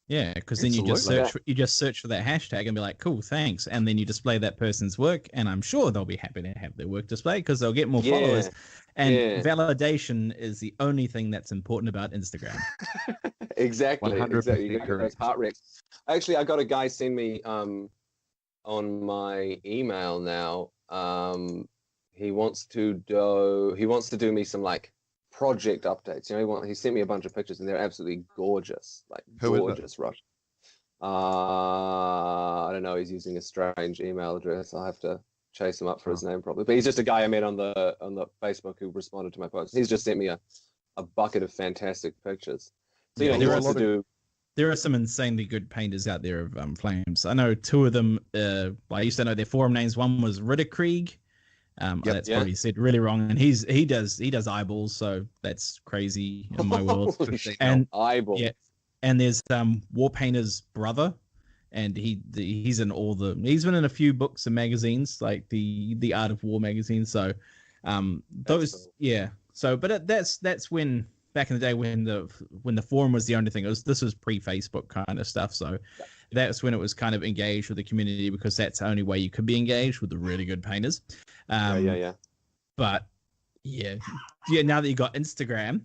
Yeah, because then you just search for that hashtag and be like, cool, thanks, and then you display that person's work, and I'm sure they'll be happy to have their work displayed because they'll get more followers. And validation is the only thing that's important about Instagram. Exactly. 100% correct. Heart rates. Actually, I got a guy send me on my email now. He wants to do me some project updates. He sent me a bunch of pictures, and they're absolutely gorgeous, gorgeous Russian. I don't know. He's using a strange email address. I'll have to chase him up for his name probably. But he's just a guy I met on the Facebook who responded to my post. He's just sent me a bucket of fantastic pictures. So he wants to do. There are some insanely good painters out there of flames. I know two of them. I used to know their forum names. One was Ritterkrieg. That's probably said really wrong. And he does eyeballs, so that's crazy in my world. And eyeballs. Yeah, and there's War Painter's brother, and he's in he's been in a few books and magazines like the Art of War magazine. So those cool. So but that's when. Back in the day when the forum was the only thing, this was pre-Facebook kind of stuff. So that's when it was kind of engaged with the community, because that's the only way you could be engaged with the really good painters. But now that you got Instagram,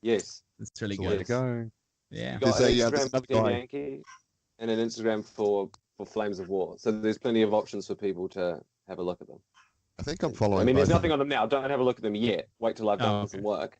yes, it's really good. Way to go. Yeah, you got an Instagram for Team Yankee and an Instagram for Flames of War. So there's plenty of options for people to have a look at them. I think I'm following. I mean, there's nothing on them now. Don't have a look at them yet. Wait till I've done some work.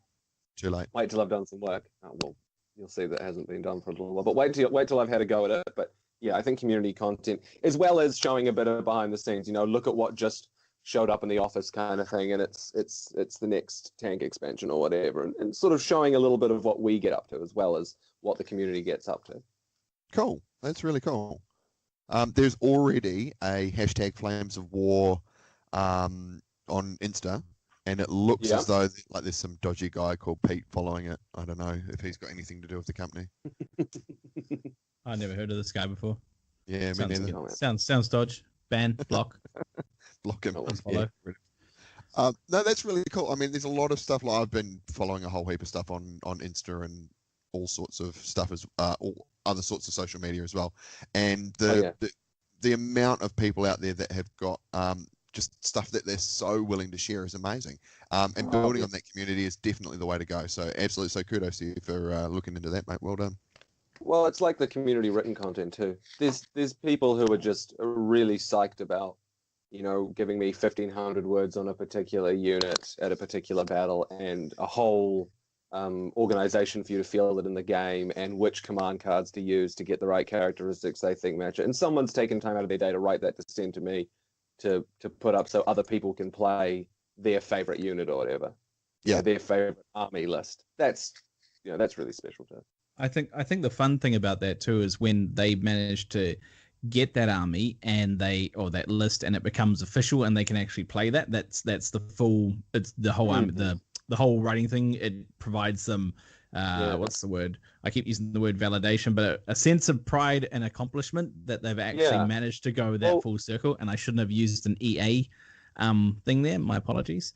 Too late. Wait till I've done some work. Oh, well, you'll see that hasn't been done for a little while. But wait till I've had a go at it. But yeah, I think community content, as well as showing a bit of behind the scenes. Look at what just showed up in the office kind of thing, and it's the next tank expansion or whatever, and sort of showing a little bit of what we get up to, as well as what the community gets up to. Cool. That's really cool. There's already a hashtag Flames of War on Insta. And it looks as though there's some dodgy guy called Pete following it. I don't know if he's got anything to do with the company. I never heard of this guy before. Yeah, me neither. Sounds dodge. Ban, block. Block him. Follow. Yeah. No, that's really cool. I mean, there's a lot of stuff. Like I've been following a whole heap of stuff on Insta and all sorts of stuff, all other sorts of social media as well. And the amount of people out there that have got just stuff that they're so willing to share is amazing. And building on that community is definitely the way to go. So absolutely. So kudos to you for looking into that, mate. Well done. Well, it's like the community written content too. There's people who are just really psyched about, giving me 1,500 words on a particular unit at a particular battle, and a whole organization for you to field it in the game, and which command cards to use to get the right characteristics they think match it. And someone's taken time out of their day to write that to send to me, to put up so other people can play their favorite unit or whatever. Yeah, their favorite army list. That's really special too. I think the fun thing about that too is when they manage to get that army or that list, and it becomes official and they can actually play that. That's the full. It's the whole army, the whole writing thing. It provides them. What's the word? I keep using the word validation, but a sense of pride and accomplishment that they've actually managed to go that full circle. And I shouldn't have used an EA thing there. My apologies.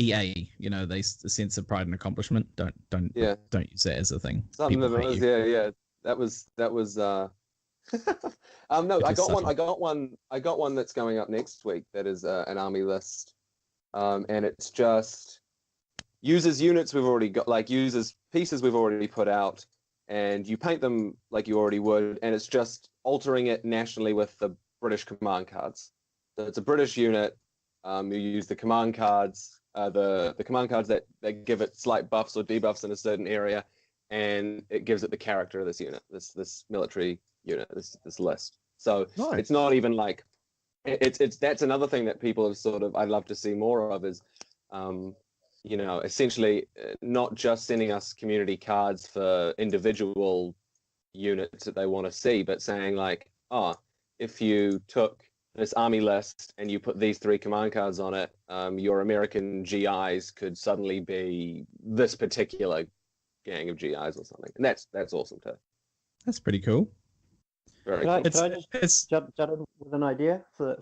EA, they a sense of pride and accomplishment. Don't use that as a thing. That was no, I got one that's going up next week. That is an army list, and it's just uses units we've already got, like uses pieces we've already put out, and you paint them like you already would, and it's just altering it nationally with the British command cards. So it's a British unit. You use the command cards, the command cards that give it slight buffs or debuffs in a certain area, and it gives it the character of this unit, this military unit, this list. So nice. It's not even like it's that's another thing that people have sort of, I'd love to see more of is essentially not just sending us community cards for individual units that they want to see, but saying like, if you took this army list and you put these 3 command cards on it, your American GIs could suddenly be this particular gang of GIs or something, and that's awesome too. That's pretty cool. Very cool. Can I just jump in with an idea for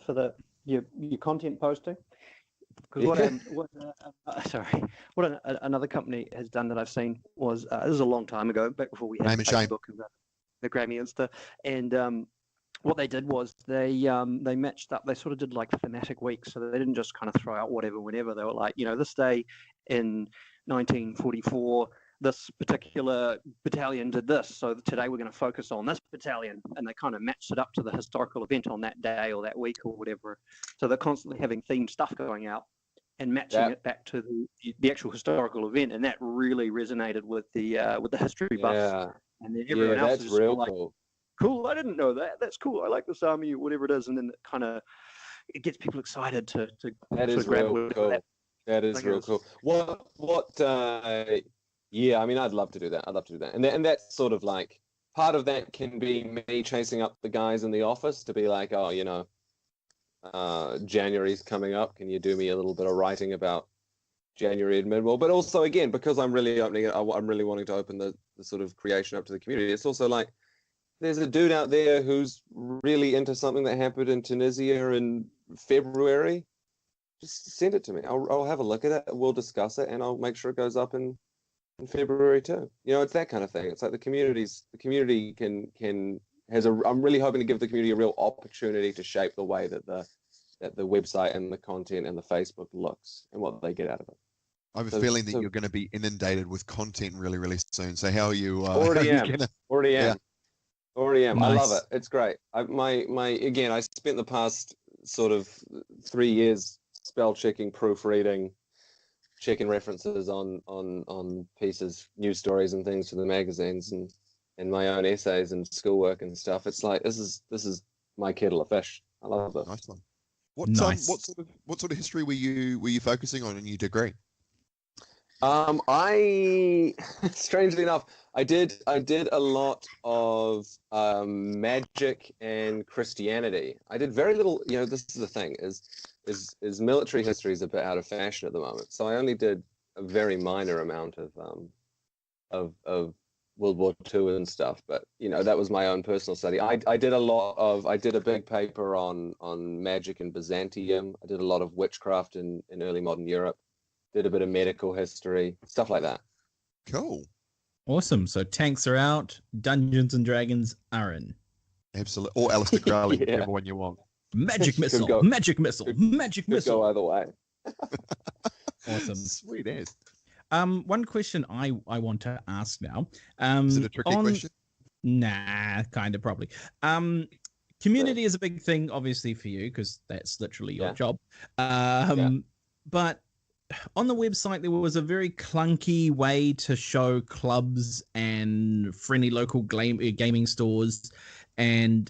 your content posting? Because what another company has done that I've seen was this is a long time ago, back before we had Facebook and the Grammy Insta, and what they did was they matched up. They sort of did like thematic weeks, so they didn't just kind of throw out whatever whenever. They were like, this day in 1944, this particular battalion did this, so today we're going to focus on this battalion, and they kind of matched it up to the historical event on that day or that week or whatever. So they're constantly having themed stuff going out and matching it back to the actual historical event, and that really resonated with the history buffs. And then everyone else is real like, cool. cool, I didn't know that. That's cool. I like this army, whatever it is, and then it gets people excited to that is grab real cool. That is real cool. Yeah, I mean, I'd love to do that. And that's sort of like, part of that can be me chasing up the guys in the office to be like, oh, January's coming up. Can you do me a little bit of writing about January and Midwall? But also, again, because I'm really opening it, I'm really wanting to open the sort of creation up to the community. It's also like, there's a dude out there who's really into something that happened in Tunisia in February. Just send it to me. I'll have a look at it. We'll discuss it, and I'll make sure it goes up in February too. It's that kind of thing. It's like the community I'm really hoping to give the community a real opportunity to shape the way that the website and the content and the Facebook looks and what they get out of it. I have a feeling that you're going to be inundated with content really, really soon. So how are you? Already am. Nice. I love it. It's great. I spent the past sort of 3 years spell checking, proofreading, checking references on pieces, news stories and things for the magazines, and my own essays and schoolwork and stuff. It's like this is my kettle of fish. I love it. Nice one. What sort of history were you focusing on in your degree? I strangely enough, I did a lot of magic and Christianity. I did very little. This is the thing is military history is a bit out of fashion at the moment. So I only did a very minor amount of World War II and stuff. But that was my own personal study. I did a big paper on magic in Byzantium. I did a lot of witchcraft in early modern Europe. Did a bit of medical history, stuff like that. Cool. Awesome. So tanks are out, Dungeons and Dragons are in. Absolutely. Or Alistair Crowley, whichever one you want. Magic missile, magic missile, magic missile. Go either way. Awesome. Sweet as. One question I want to ask now. Is it a tricky question? Nah, kind of probably. Community is a big thing, obviously, for you, because that's literally your job. But on the website, there was a very clunky way to show clubs and friendly local gaming stores. And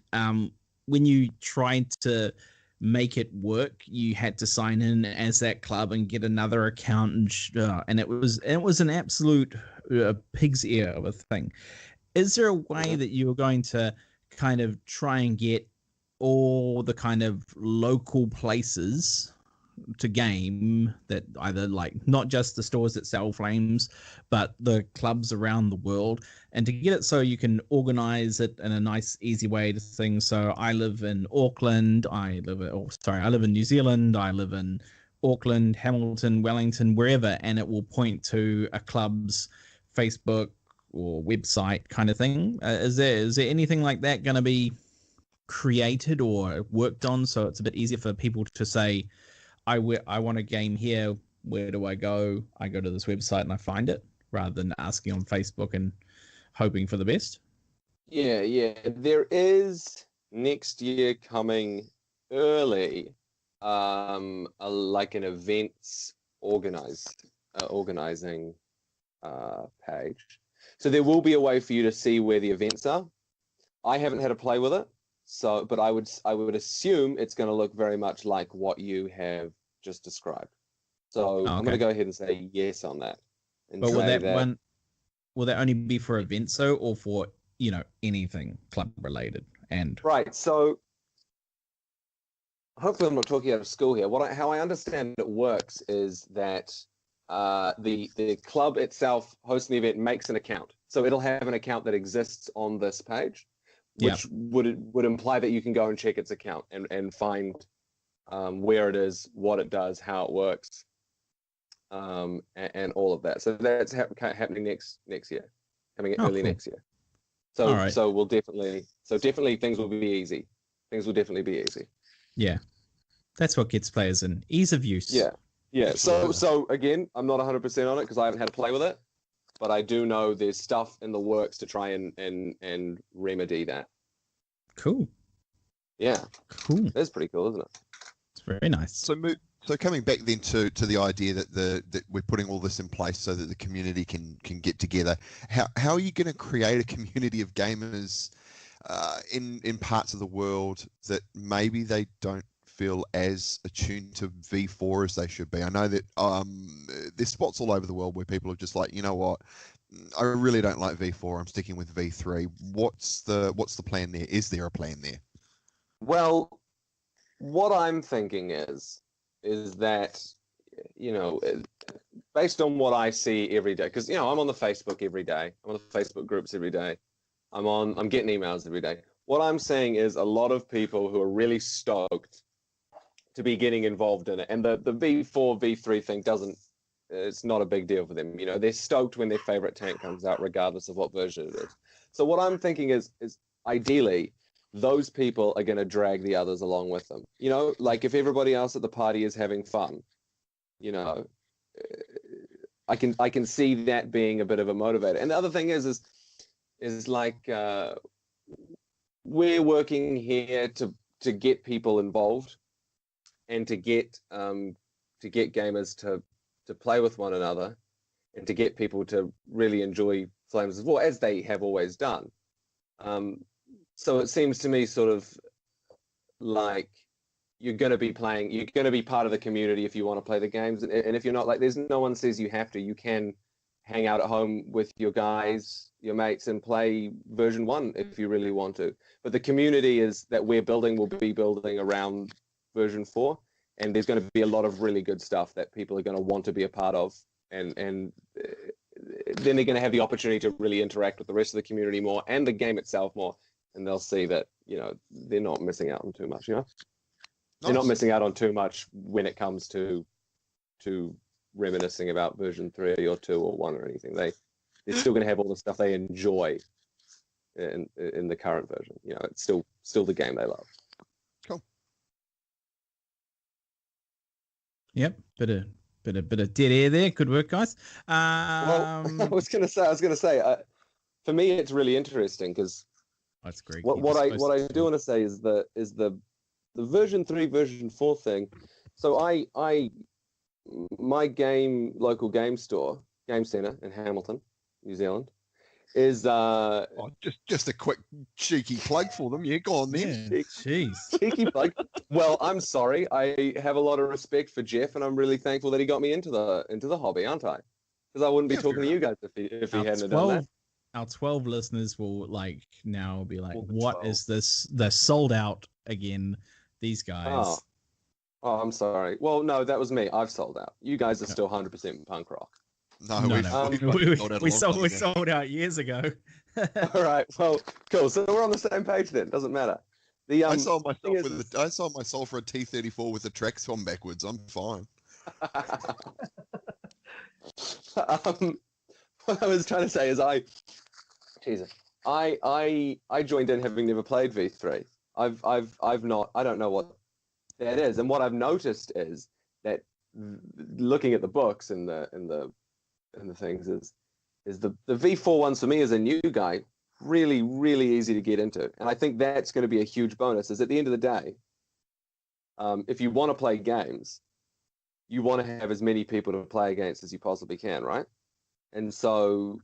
when you tried to make it work, you had to sign in as that club and get another account. And it was an absolute pig's ear of a thing. Is there a way that you were going to kind of try and get all the kind of local places to game that either like not just the stores that sell flames, but the clubs around the world, and to get it so you can organize it in a nice, easy way to things? So I live in Auckland. I live in New Zealand. I live in Auckland, Hamilton, Wellington, wherever, and it will point to a club's Facebook or website kind of thing. Is there anything like that going to be created or worked on so it's a bit easier for people to say, I want a game here, where do I go? I go to this website and I find it, rather than asking on Facebook and hoping for the best? Yeah. There is next year coming early, like an events organizing page. So there will be a way for you to see where the events are. I haven't had a play with it. But I would assume it's going to look very much like what you have just described. So I'm going to go ahead and say yes on that. But will that only be for events though, or for anything club related? And right. So hopefully I'm not talking out of school here. How I understand it works is that the club itself hosting the event makes an account. So it'll have an account that exists on this page, which would imply that you can go and check its account and find where it is, what it does, how it works, and all of that. So that's happening next year, early next year. So we'll definitely things will be easy. Things will definitely be easy. Yeah, that's what gets players in ease of use. Yeah. So again, I'm not 100% on it because I haven't had to play with it. But I do know there's stuff in the works to try and remedy that. Cool. Yeah. Cool. That's pretty cool, isn't it? It's very nice. So coming back then to the idea that we're putting all this in place so that the community can get together. How are you going to create a community of gamers in parts of the world that maybe they don't feel as attuned to V4 as they should be. I know that there's spots all over the world where people are just like, you know what, I really don't like V4. I'm sticking with V3. What's the plan there? Is there a plan there? Well, what I'm thinking is that, you know, based on what I see every day, because, you know, I'm on the Facebook every day. I'm on the Facebook groups every day. I'm getting emails every day. What I'm saying is a lot of people who are really stoked to be getting involved in it. And the V4, V3 thing it's not a big deal for them. You know, they're stoked when their favorite tank comes out, regardless of what version it is. So what I'm thinking is ideally, those people are going to drag the others along with them. You know, like if everybody else at the party is having fun, you know, I can see that being a bit of a motivator. And the other thing is like we're working here to get people involved and to get gamers to play with one another and to get people to really enjoy Flames of War, as they have always done. So it seems to me sort of like you're going to be part of the community if you want to play the games. And if you're not, like, there's no one says you have to. You can hang out at home with your guys, your mates, and play version 1 if you really want to. But the community that we're building will be building around version 4. And there's going to be a lot of really good stuff that people are going to want to be a part of. And then they're going to have the opportunity to really interact with the rest of the community more and the game itself more. And they'll see that, you know, they're not missing out on too much, you know? Nice. They're not missing out on too much when it comes to reminiscing about version 3 or 2 or 1 or anything. They're still going to have all the stuff they enjoy in the current version. You know, it's still the game they love. Cool. Yep, bit of dead air there. Good work, guys. Well, I was gonna say, for me, it's really interesting because that's great. What I do want to say is the version 3, version 4 thing. So my local game store, Game Centre in Hamilton, New Zealand, is just a quick cheeky plug for them. Yeah, go on then. Yeah, jeez. Cheeky plug. Well, I'm sorry. I have a lot of respect for Jeff, and I'm really thankful that he got me into the hobby, aren't I? Because I wouldn't be talking to you guys if he hadn't done that. Our 12 listeners will now be like, what 12. Is this? They're sold out again, these guys. Oh, I'm sorry. Well, no, that was me. I've sold out. You guys are still 100% punk rock. We sold out years ago. All right. Well, cool. So we're on the same page then. Doesn't matter. I sold my soul for a T-34 with the tracks on backwards. I'm fine. What I was trying to say is I joined in having never played V3. I've not. I don't know what that is. And what I've noticed is that looking at the books and the things is the V4 ones for me as a new guy really, really easy to get into. And I think that's going to be a huge bonus. Is at the end of the day, if you want to play games, you want to have as many people to play against as you possibly can, right? And so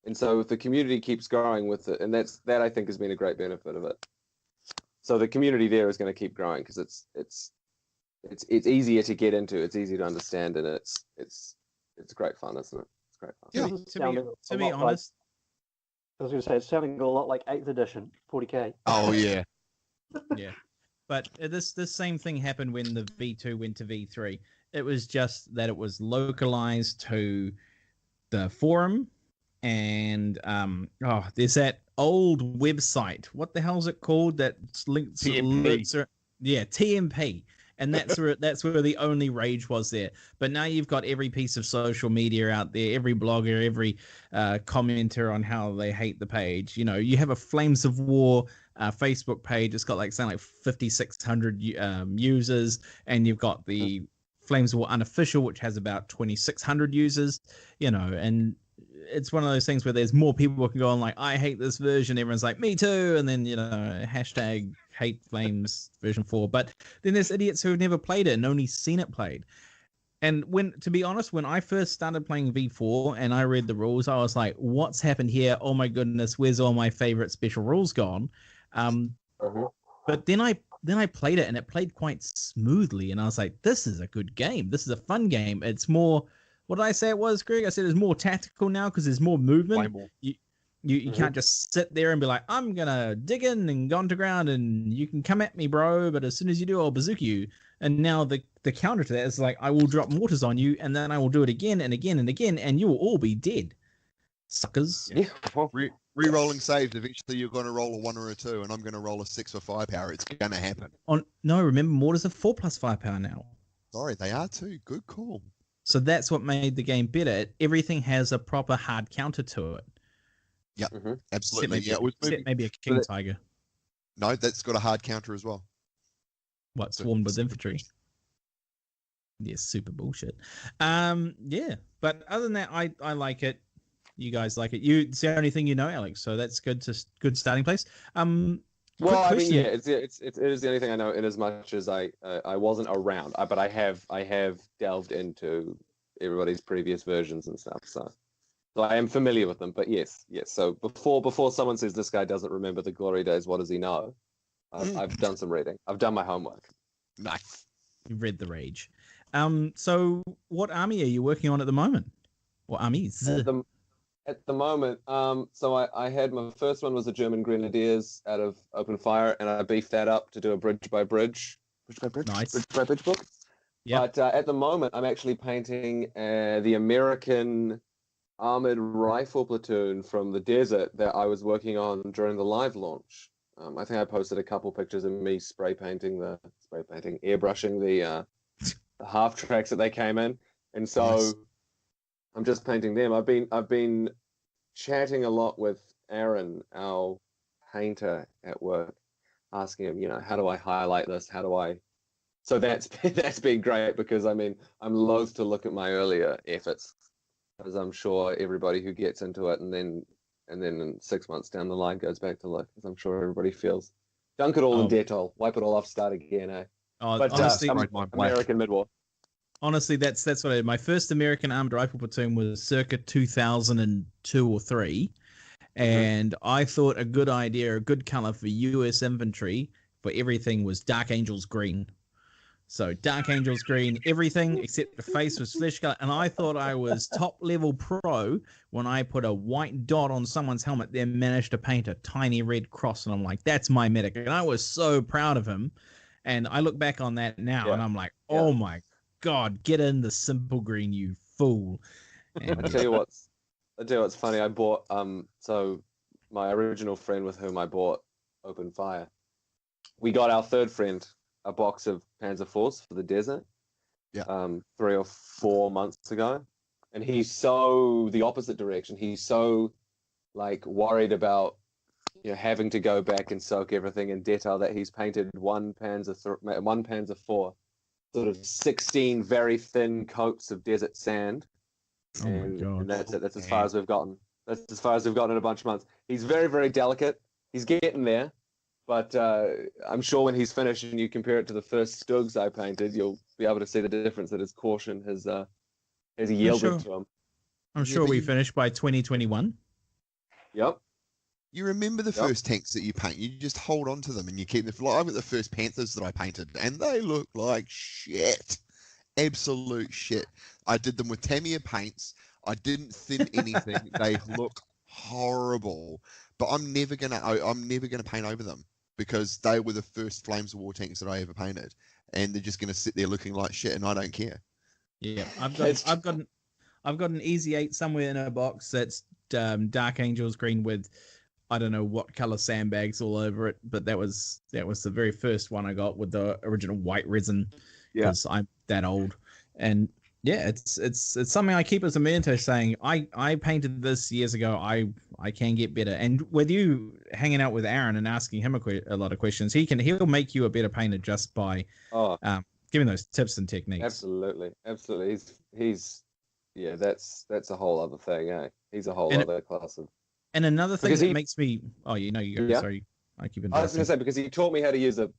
if the community keeps growing with it, and that I think has been a great benefit of it. So the community there is going to keep growing because it's easier to get into, it's easier to understand, and it's great fun, isn't it? It's great fun. Yeah. To be honest, I was going to say it's sounding a lot like 8th edition, 40k. Oh yeah, yeah. But this same thing happened when the V2 went to V3. It was just that it was localized to the forum, and there's that old website. What the hell's it called? That's linked to TMP. And that's where the only rage was there. But now you've got every piece of social media out there, every blogger, every commenter on how they hate the page. You know, you have a Flames of War Facebook page. It's got like 5,600 users, and you've got the Flames of War unofficial, which has about 2,600 users. You know, and it's one of those things where there's more people who can go on like, I hate this version. Everyone's like, me too. And then, you know, hashtag hate Flames version 4. But then there's idiots who have never played it and only seen it played. And to be honest, when I first started playing V4 and I read the rules, I was like, what's happened here? Oh my goodness, where's all my favorite special rules gone? But then I played it and it played quite smoothly. And I was like, this is a good game. This is a fun game. It's more, what did I say it was, Greg? I said it's more tactical now because there's more movement. You can't just sit there and be like, I'm going to dig in and go onto ground and you can come at me, bro. But as soon as you do, I'll bazooka you. And now the counter to that is like, I will drop mortars on you and then I will do it again and again and again and you will all be dead. Suckers. Yeah. Re-rolling saves. Eventually you're going to roll a 1 or a 2 and I'm going to roll a 6 or 5 power. It's going to happen. No, remember, mortars are 4+5 power now. Sorry, they are too. Good call. So that's what made the game better. Everything has a proper hard counter to it. Yeah, absolutely. Maybe a king tiger. No, that's got a hard counter as well. What, swarmed with infantry? Yeah, super bullshit. Yeah, but other than that, I like it. You guys like it. It's the only thing you know, Alex. So that's good starting place. Well, I mean, yeah, it is the only thing I know. In as much as I wasn't around, but I have delved into everybody's previous versions and stuff. So I am familiar with them. But yes. So before someone says this guy doesn't remember the glory days, what does he know? I've done some reading. I've done my homework. Nice. You've read the rage. So what army are you working on at the moment? What armies? At the moment, so I had my first one was the German Grenadiers out of Open Fire, and I beefed that up to do a bridge by bridge book. Yeah. But at the moment, I'm actually painting the American armored rifle platoon from the desert that I was working on during the live launch. I think I posted a couple pictures of me airbrushing the half tracks that they came in, and so. Nice. I'm just painting them. I've been chatting a lot with Aaron, our painter at work, asking him, how do I highlight this? How do I? So that's been great because I mean I'm loath to look at my earlier efforts, because I'm sure everybody who gets into it and then in 6 months down the line goes back to look, because I'm sure everybody feels dunk it all in Dettol, wipe it all off, start again. But honestly, American mid-war. Honestly, that's what I did. My first American armored rifle platoon was circa 2002 or 3, and I thought a good idea, a good color for US infantry for everything was Dark Angels green. So Dark Angels green, everything except the face was flesh color, and I thought I was top level pro when I put a white dot on someone's helmet, then managed to paint a tiny red cross, and I'm like, that's my medic, and I was so proud of him. And I look back on that now, and I'm like, oh my God, get in the simple green, you fool. And I tell you what's funny. I bought so my original friend with whom I bought Open Fire, we got our third friend a box of Panzer IV for the desert 3 or 4 months ago, and he's so the opposite direction. He's so like worried about having to go back and soak everything in detail that he's painted one Panzer IV, sort of 16 very thin coats of desert sand. And that's it. That's as far as we've gotten. That's as far as we've gotten in a bunch of months. He's very, very delicate. He's getting there. But I'm sure when he's finished and you compare it to the first Stugs I painted, you'll be able to see the difference that his caution has yielded to him. I'm sure we finished by 2021. Yep. You remember the first tanks that you paint, you just hold on to them and you keep them. Like, I've got the first Panthers that I painted and they look like shit. Absolute shit. I did them with Tamiya paints. I didn't thin anything. They look horrible. But I'm never gonna paint over them because they were the first Flames of War tanks that I ever painted. And they're just gonna sit there looking like shit and I don't care. Yeah. I've got an Easy 8 somewhere in a box that's Dark Angels green with I don't know what color sandbags all over it, but that was the very first one I got with the original white resin. Because I'm that old, and it's something I keep as a memento, saying I painted this years ago. I can get better, and with you hanging out with Aaron and asking him a lot of questions, he'll make you a better painter just by giving those tips and techniques. Absolutely. He's that's a whole other thing, eh? He's a whole other class of. And another thing that makes me you go. Yeah. Sorry, I keep. I was going to say because he taught me how to use an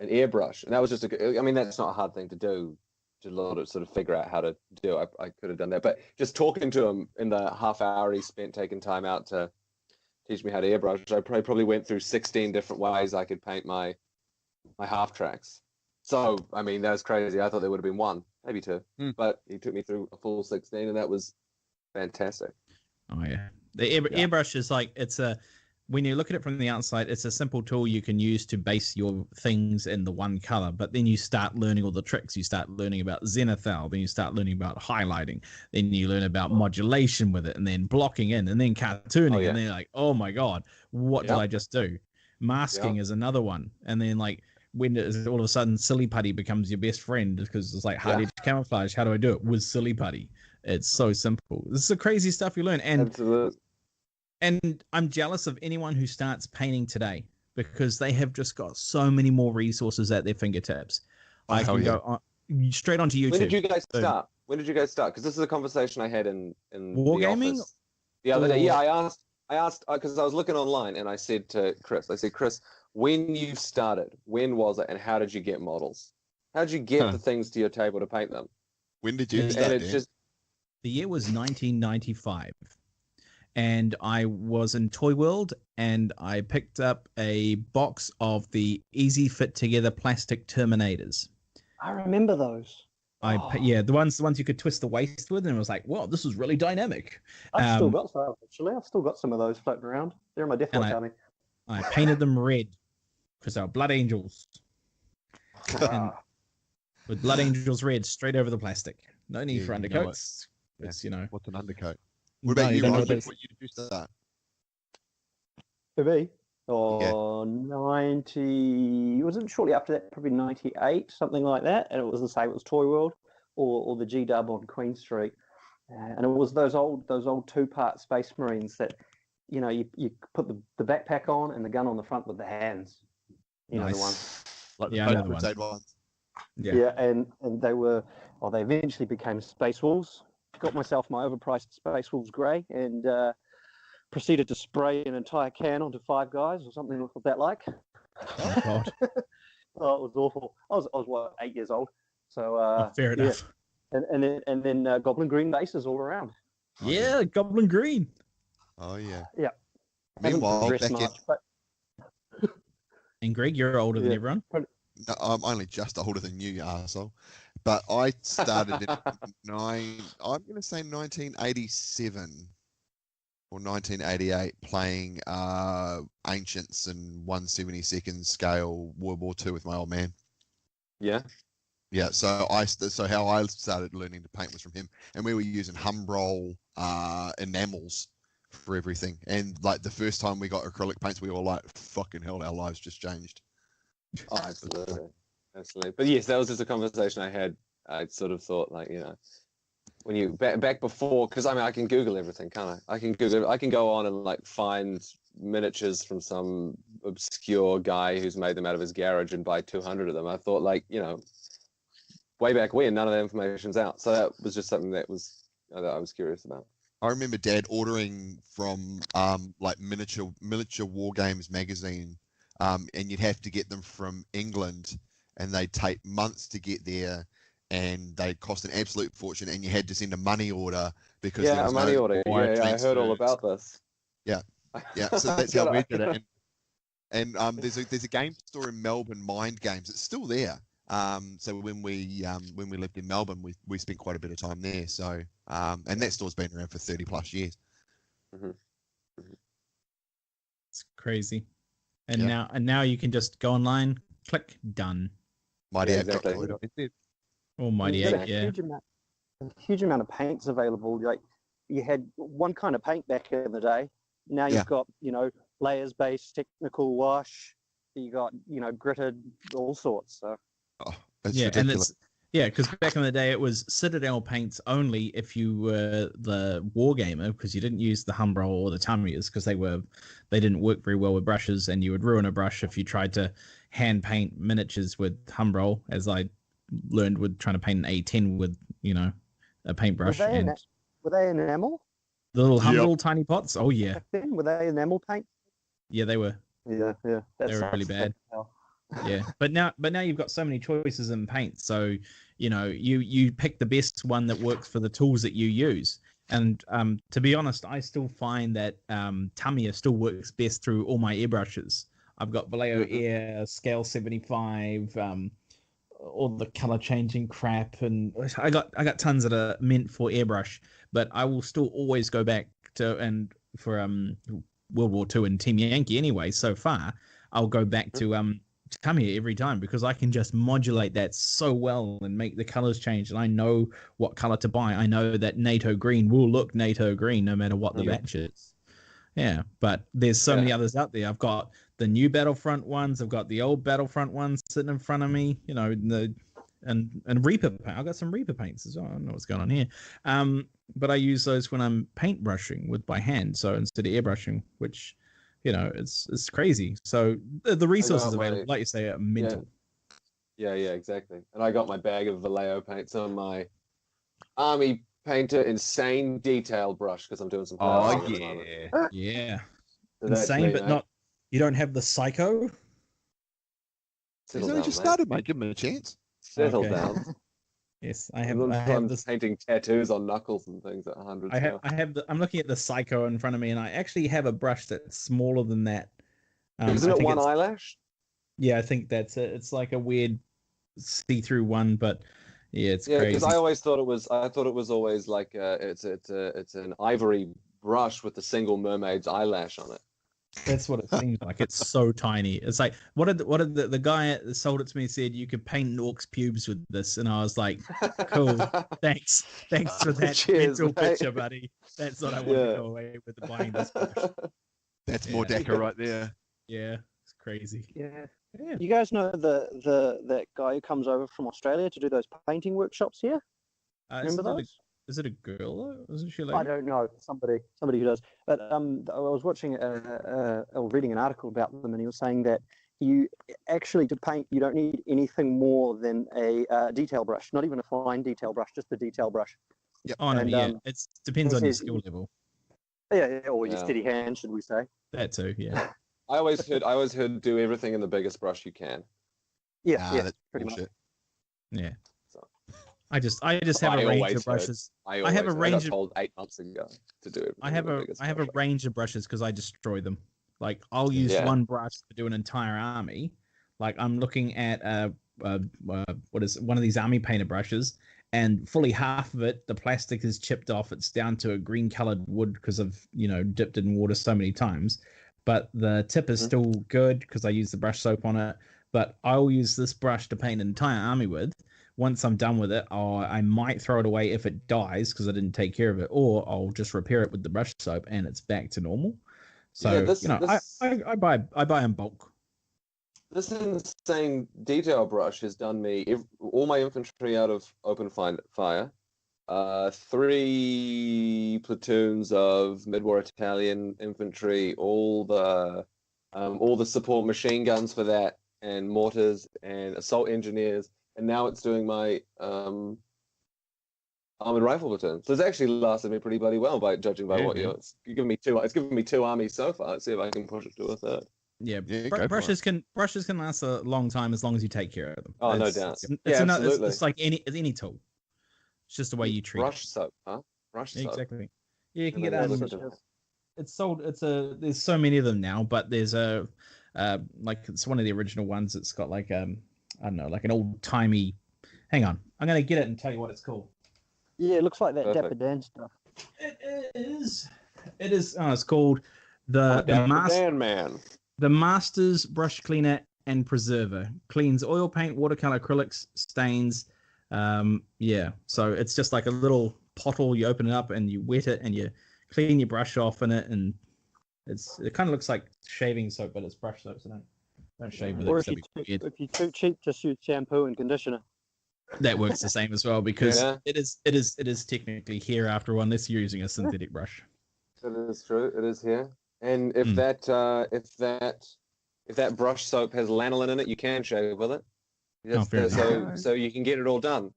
airbrush, and that was just that's not a hard thing to do did a lot of sort of figure out how to do. I could have done that, but just talking to him in the half hour he spent taking time out to teach me how to airbrush, I probably went through 16 different ways I could paint my half tracks. So, I mean, that was crazy. I thought there would have been one, maybe two, but he took me through a full 16, and that was fantastic. Oh yeah, the airbrush is like, when you look at it from the outside, it's a simple tool you can use to base your things in the one color. But then you start learning all the tricks. You start learning about zenithal, then you start learning about highlighting, then you learn about modulation with it, and then blocking in, and then cartooning, and then like, oh my god, what did I just do? Masking is another one, and then like when all of a sudden silly putty becomes your best friend because it's like hard edge camouflage. How do I do it with silly putty? It's so simple. This is the crazy stuff you learn, and I'm jealous of anyone who starts painting today because they have just got so many more resources at their fingertips. I can go straight onto YouTube. When did you guys start? Because this is a conversation I had in Wargaming the other day. Yeah, I asked because I was looking online and I said to Chris, Chris, when you started, when was it, and how did you get models? How did you get the things to your table to paint them? When did you start? The year was 1995. And I was in Toy World, and I picked up a box of the easy fit together plastic Terminators. I remember those. The ones you could twist the waist with, and it was like, wow, this is really dynamic. I've still got some, actually. I've still got some of those floating around. They're in my depot army. I painted them red because they were blood angels. And with blood angels red straight over the plastic. No need for undercoats. What's an undercoat? What about you, Ryan? What did you start? For me? 90... It wasn't shortly after that, probably 98, something like that. And it was the same. It was Toy World or the G-Dub on Queen Street. And it was those old two-part Space Marines that, you put the backpack on and the gun on the front with the hands. You know the ones. Like the ones. Yeah, and they were... they eventually became Space Wolves. Got myself my overpriced Space Wolves Grey and proceeded to spray an entire can onto 5 guys or something like that. Oh God! It was awful. I was 8 years old, so fair enough. And then Goblin Green bases all around. Yeah, Goblin Green. Oh yeah. Yeah. Meanwhile, and Greg, you're older than everyone. No, I'm only just older than you, arsehole. But I started in I'm going to say 1987 or 1988 playing Ancients and 1/72nd scale World War II with my old man. Yeah. Yeah, so how I started learning to paint was from him. And we were using Humbrol enamels for everything. And like the first time we got acrylic paints, we were like, fucking hell, our lives just changed. Oh, absolutely. But yes, that was just a conversation I had. I sort of thought, when you back before, because I can Google everything, can't I? I can go on and find miniatures from some obscure guy who's made them out of his garage and buy 200 of them. I thought, way back when, none of that information's out. So that was just something that I was curious about. I remember Dad ordering from miniature war games magazine. And you'd have to get them from England, and they'd take months to get there, and they'd cost an absolute fortune, and you had to send a money order because there was money order. Yeah, I heard all about this. Yeah. So that's how we did it. And there's a game store in Melbourne, Mind Games. It's still there. So when we lived in Melbourne, we spent quite a bit of time there. So and that store's been around for 30 plus years. Mm-hmm. Mm-hmm. It's crazy. And now you can just go online, click done. Mighty exactly. Mighty 8, a huge amount of paints available. Like you had one kind of paint back in the day. Now you've got layers based, technical wash. You got gritted, all sorts. So it's ridiculous. Because back in the day it was Citadel paints only if you were the wargamer, because you didn't use the Humbrol or the Tamiya's because they didn't work very well with brushes, and you would ruin a brush if you tried to hand paint miniatures with Humbrol, as I learned with trying to paint an A10 with a paintbrush. Were they enamel? The little Humbrol tiny pots. Oh yeah. Were they enamel paint? Yeah, they were. Yeah. They were really bad. Yeah, but now you've got so many choices in paint. So you pick the best one that works for the tools that you use. And to be honest, I still find that Tamiya still works best through all my airbrushes. I've got Vallejo Air, Scale 75, all the color changing crap, and I got tons that are meant for airbrush. But I will still always go back to, and for World War II and Team Yankee anyway. So far, I'll go back to Tamiya every time because I can just modulate that so well and make the colors change, and I know what color to buy. I know that NATO green will look NATO green no matter what the batch is. Yeah, but there's so many others out there. I've got the new Battlefront ones. I've got the old Battlefront ones sitting in front of me. And Reaper paint. I've got some Reaper paints as well. I don't know what's going on here. But I use those when I'm paintbrushing with by hand, so instead of airbrushing, which it's crazy. So the resources available, like you say, are mental. Yeah, exactly. And I got my bag of Vallejo paints on my Army Painter Insane Detail brush because I'm doing some. Yeah. So insane, me, but not. You don't have the Psycho. He's only just started, mate. Give him a chance. Settle down. Yes, I have this painting tattoos on knuckles and things at 100. I'm looking at the Psycho in front of me, and I actually have a brush that's smaller than that. Isn't it one eyelash? Yeah, I think that's it. It's like a weird see-through one, but yeah, it's crazy. Because I thought it was always like it's an ivory brush with a single mermaid's eyelash on it. That's what it seems like. It's so tiny. It's like what did the guy that sold it to me said you could paint an orc's pubes with this, and I was like, cool, thanks for that mental picture, buddy. That's what I want to go away with buying this brush. That's more deco right there. Yeah, it's crazy. Yeah. You guys know that guy who comes over from Australia to do those painting workshops here? Remember those? Is it a girl though? Isn't she I don't know. Somebody who does. But I was watching reading an article about them, and he was saying that you actually to paint you don't need anything more than a detail brush, not even a fine detail brush, just a detail brush. Yeah. Oh no, it depends on your skill level. Yeah, or your steady hand, should we say? That too. Yeah. I always heard do everything in the biggest brush you can. Yeah, that's pretty bullshit. much. Yeah. I just have a range of brushes. I have a range of. Told 8 months ago to do it. I have a range of brushes because I destroy them. Like I'll use one brush to do an entire army. Like I'm looking at what is one of these army painter brushes, and fully half of it, the plastic is chipped off. It's down to a green colored wood because I've dipped it in water so many times. But the tip is still good because I use the brush soap on it. But I'll use this brush to paint an entire army with. Once I'm done with it, I might throw it away if it dies because I didn't take care of it, or I'll just repair it with the brush soap and it's back to normal. So I buy in bulk. This insane detail brush has done me all my infantry out of open fire, 3 platoons of mid-war Italian infantry, all the support machine guns for that, and mortars and assault engineers. And now it's doing my armored rifle platoon. So it's actually lasted me pretty bloody well by judging by what it's given me 2. It's given me 2 armies so far. Let's see if I can push it to a third. Yeah, brushes can last a long time as long as you take care of them. Oh, no doubt. Absolutely. It's like any tool. It's just the way you treat brush soap, huh? Brush soap. Exactly. Yeah, you can get it's sold. There's so many of them now, but there's it's one of the original ones. It's got like I don't know, like an old-timey... Hang on. I'm going to get it and tell you what it's called. Yeah, it looks like that Dapper Dan stuff. It is. It's called the Masters Brush Cleaner and Preserver. Cleans oil paint, watercolor, acrylics, stains. So it's just like a little pottle. You open it up and you wet it and you clean your brush off in it. And it kind of looks like shaving soap, but it's brush soap, so don't shave with it. If you're too cheap, just use shampoo and conditioner. That works the same as well because it is technically hair after one, unless you're using a synthetic brush. It is true. It is here. And if that brush soap has lanolin in it, you can shave with it. So you can get it all done.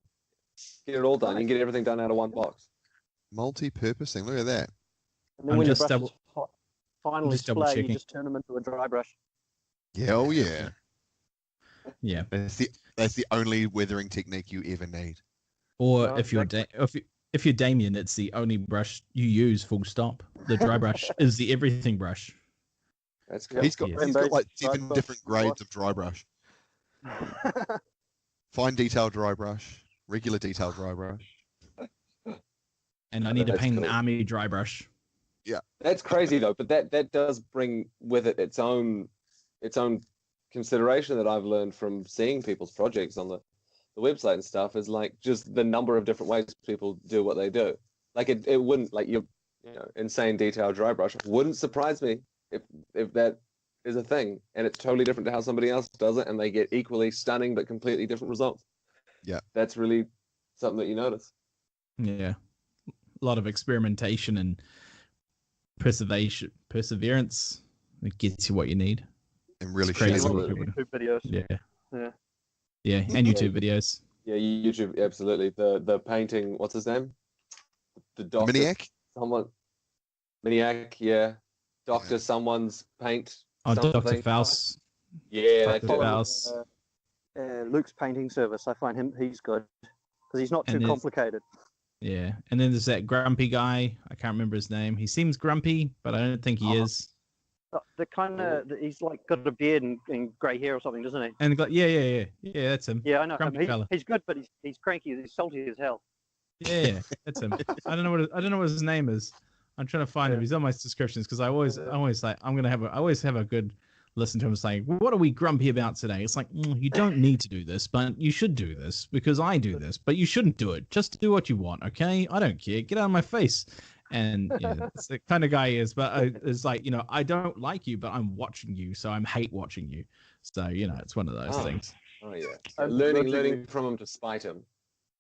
You can get everything done out of one box. Multi-purposing. Look at that. And then when your brushes finally splay, you just turn them into a dry brush. Yeah, oh yeah. Yeah. That's the only weathering technique you ever need. Or if you're if you're Damian, it's the only brush you use. Full stop. The dry brush is the everything brush. That's cool. He's got like 7 different grades of dry brush. Fine detail dry brush, regular detail dry brush. And I need to paint cool. an army dry brush. Yeah. That's crazy though, but that does bring with it its own consideration that I've learned from seeing people's projects on the website and stuff, is like just the number of different ways people do what they do. Like it wouldn't, like your insane detail dry brush wouldn't surprise me if that is a thing, and it's totally different to how somebody else does it, and they get equally stunning but completely different results. Yeah. That's really something that you notice. Yeah. A lot of experimentation and perseverance. It gets you what you need. And really crazy. YouTube videos. Yeah, and YouTube videos. Yeah, YouTube, absolutely. The painting, what's his name? The doctor. Miniac? Someone. Miniac, yeah. Doctor, someone's paint. Oh, something. Dr. Faust. Yeah, Dr. that's Faust. Luke's painting service. I find he's good because he's not too complicated. Yeah, and then there's that grumpy guy. I can't remember his name. He seems grumpy, but I don't think he is. The kind of he's like got a beard and grey hair or something, doesn't he? And yeah, that's him. Yeah, I know. Grumpy fella. He's good, but he's cranky. He's salty as hell. Yeah, that's him. I don't know what his name is. I'm trying to find him. He's on my descriptions because I always like I always have a good listen to him saying, what are we grumpy about today? It's like, you don't need to do this, but you should do this because I do this, but you shouldn't do it. Just do what you want, okay? I don't care. Get out of my face. And yeah, that's the kind of guy he is. But it's like, I don't like you, but I'm watching you, so I'm hate watching you. So, it's one of those things. Oh, yeah. Learning from him to spite him.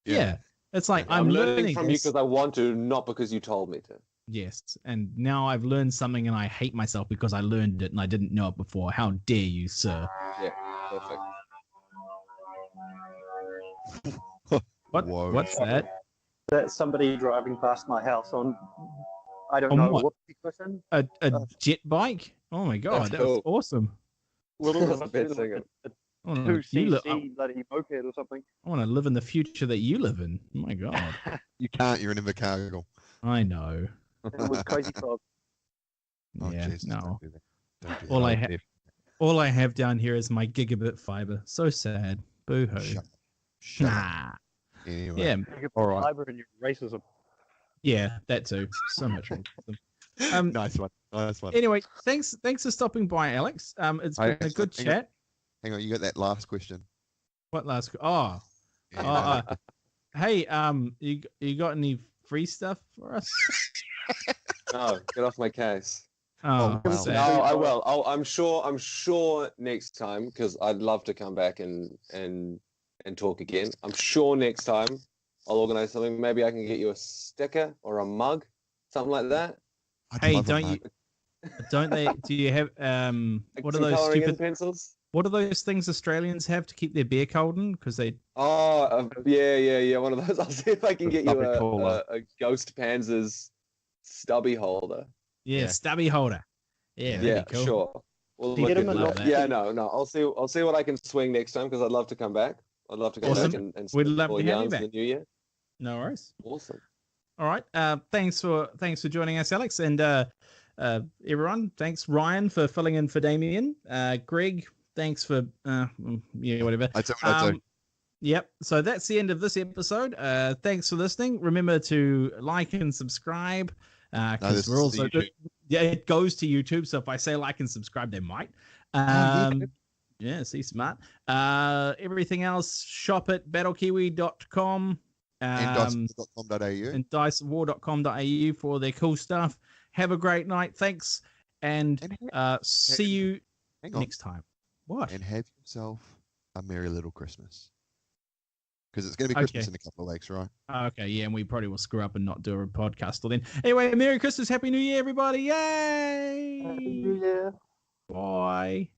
Yeah. It's like, I'm learning from you because I want to, not because you told me to. Yes, and now I've learned something and I hate myself because I learned it and I didn't know it before. How dare you, sir? Yeah, perfect. What's that? That's somebody driving past my house on, I don't know what cushion. A jet bike? Oh my god, that was awesome. Little bit singer. 2cc bloody moped or something. I want to live in the future that you live in. Oh my god. You can't. You're in Invercargill. I know. It was Crazy Frog. Yeah, geez, no. Don't do that. All I have down here is my gigabit fiber. So sad. Boo hoo. Nah. Anyway. Yeah. All right. Fiber and your racism. Yeah, that too. So much racism. Nice one. Anyway, thanks for stopping by, Alex. It's been a good chat. Hang on, you got that last question. What last? Hey, you got any free stuff for us? No, get off my case. Oh, wow. No, I will. I'm sure next time, because I'd love to come back and talk again. I'm sure next time I'll organize something. Maybe I can get you a sticker or a mug, something like that. Hey, do you have what are those stupid pencils? What are those things Australians have to keep their beer cold in? Because they yeah, one of those. I'll see if I can get you a Ghost Panzer's stubby holder. Yeah, stubby holder. Yeah, cool. Sure. We'll look at that. Yeah, no. I'll see what I can swing next time because I'd love to come back. I'd love to come back and we'd love to have you back in the new year. No worries. Awesome. All right. Thanks for joining us, Alex, and everyone. Thanks, Ryan, for filling in for Damian. Greg, thanks for whatever. I do. Yep. So that's the end of this episode. Thanks for listening. Remember to like and subscribe. Because we're also it goes to YouTube. So if I say like and subscribe, they might. Yeah, see, smart. Everything else, shop at battlekiwi.com and dice.com.au and dicewar.com.au for their cool stuff. Have a great night. Thanks. And see you next time. What? And have yourself a merry little Christmas. Because it's going to be Christmas in a couple of weeks, right? Okay, yeah, and we probably will screw up and not do a podcast till then. Anyway, Merry Christmas, Happy New Year, everybody. Yay! Happy New Year. Bye.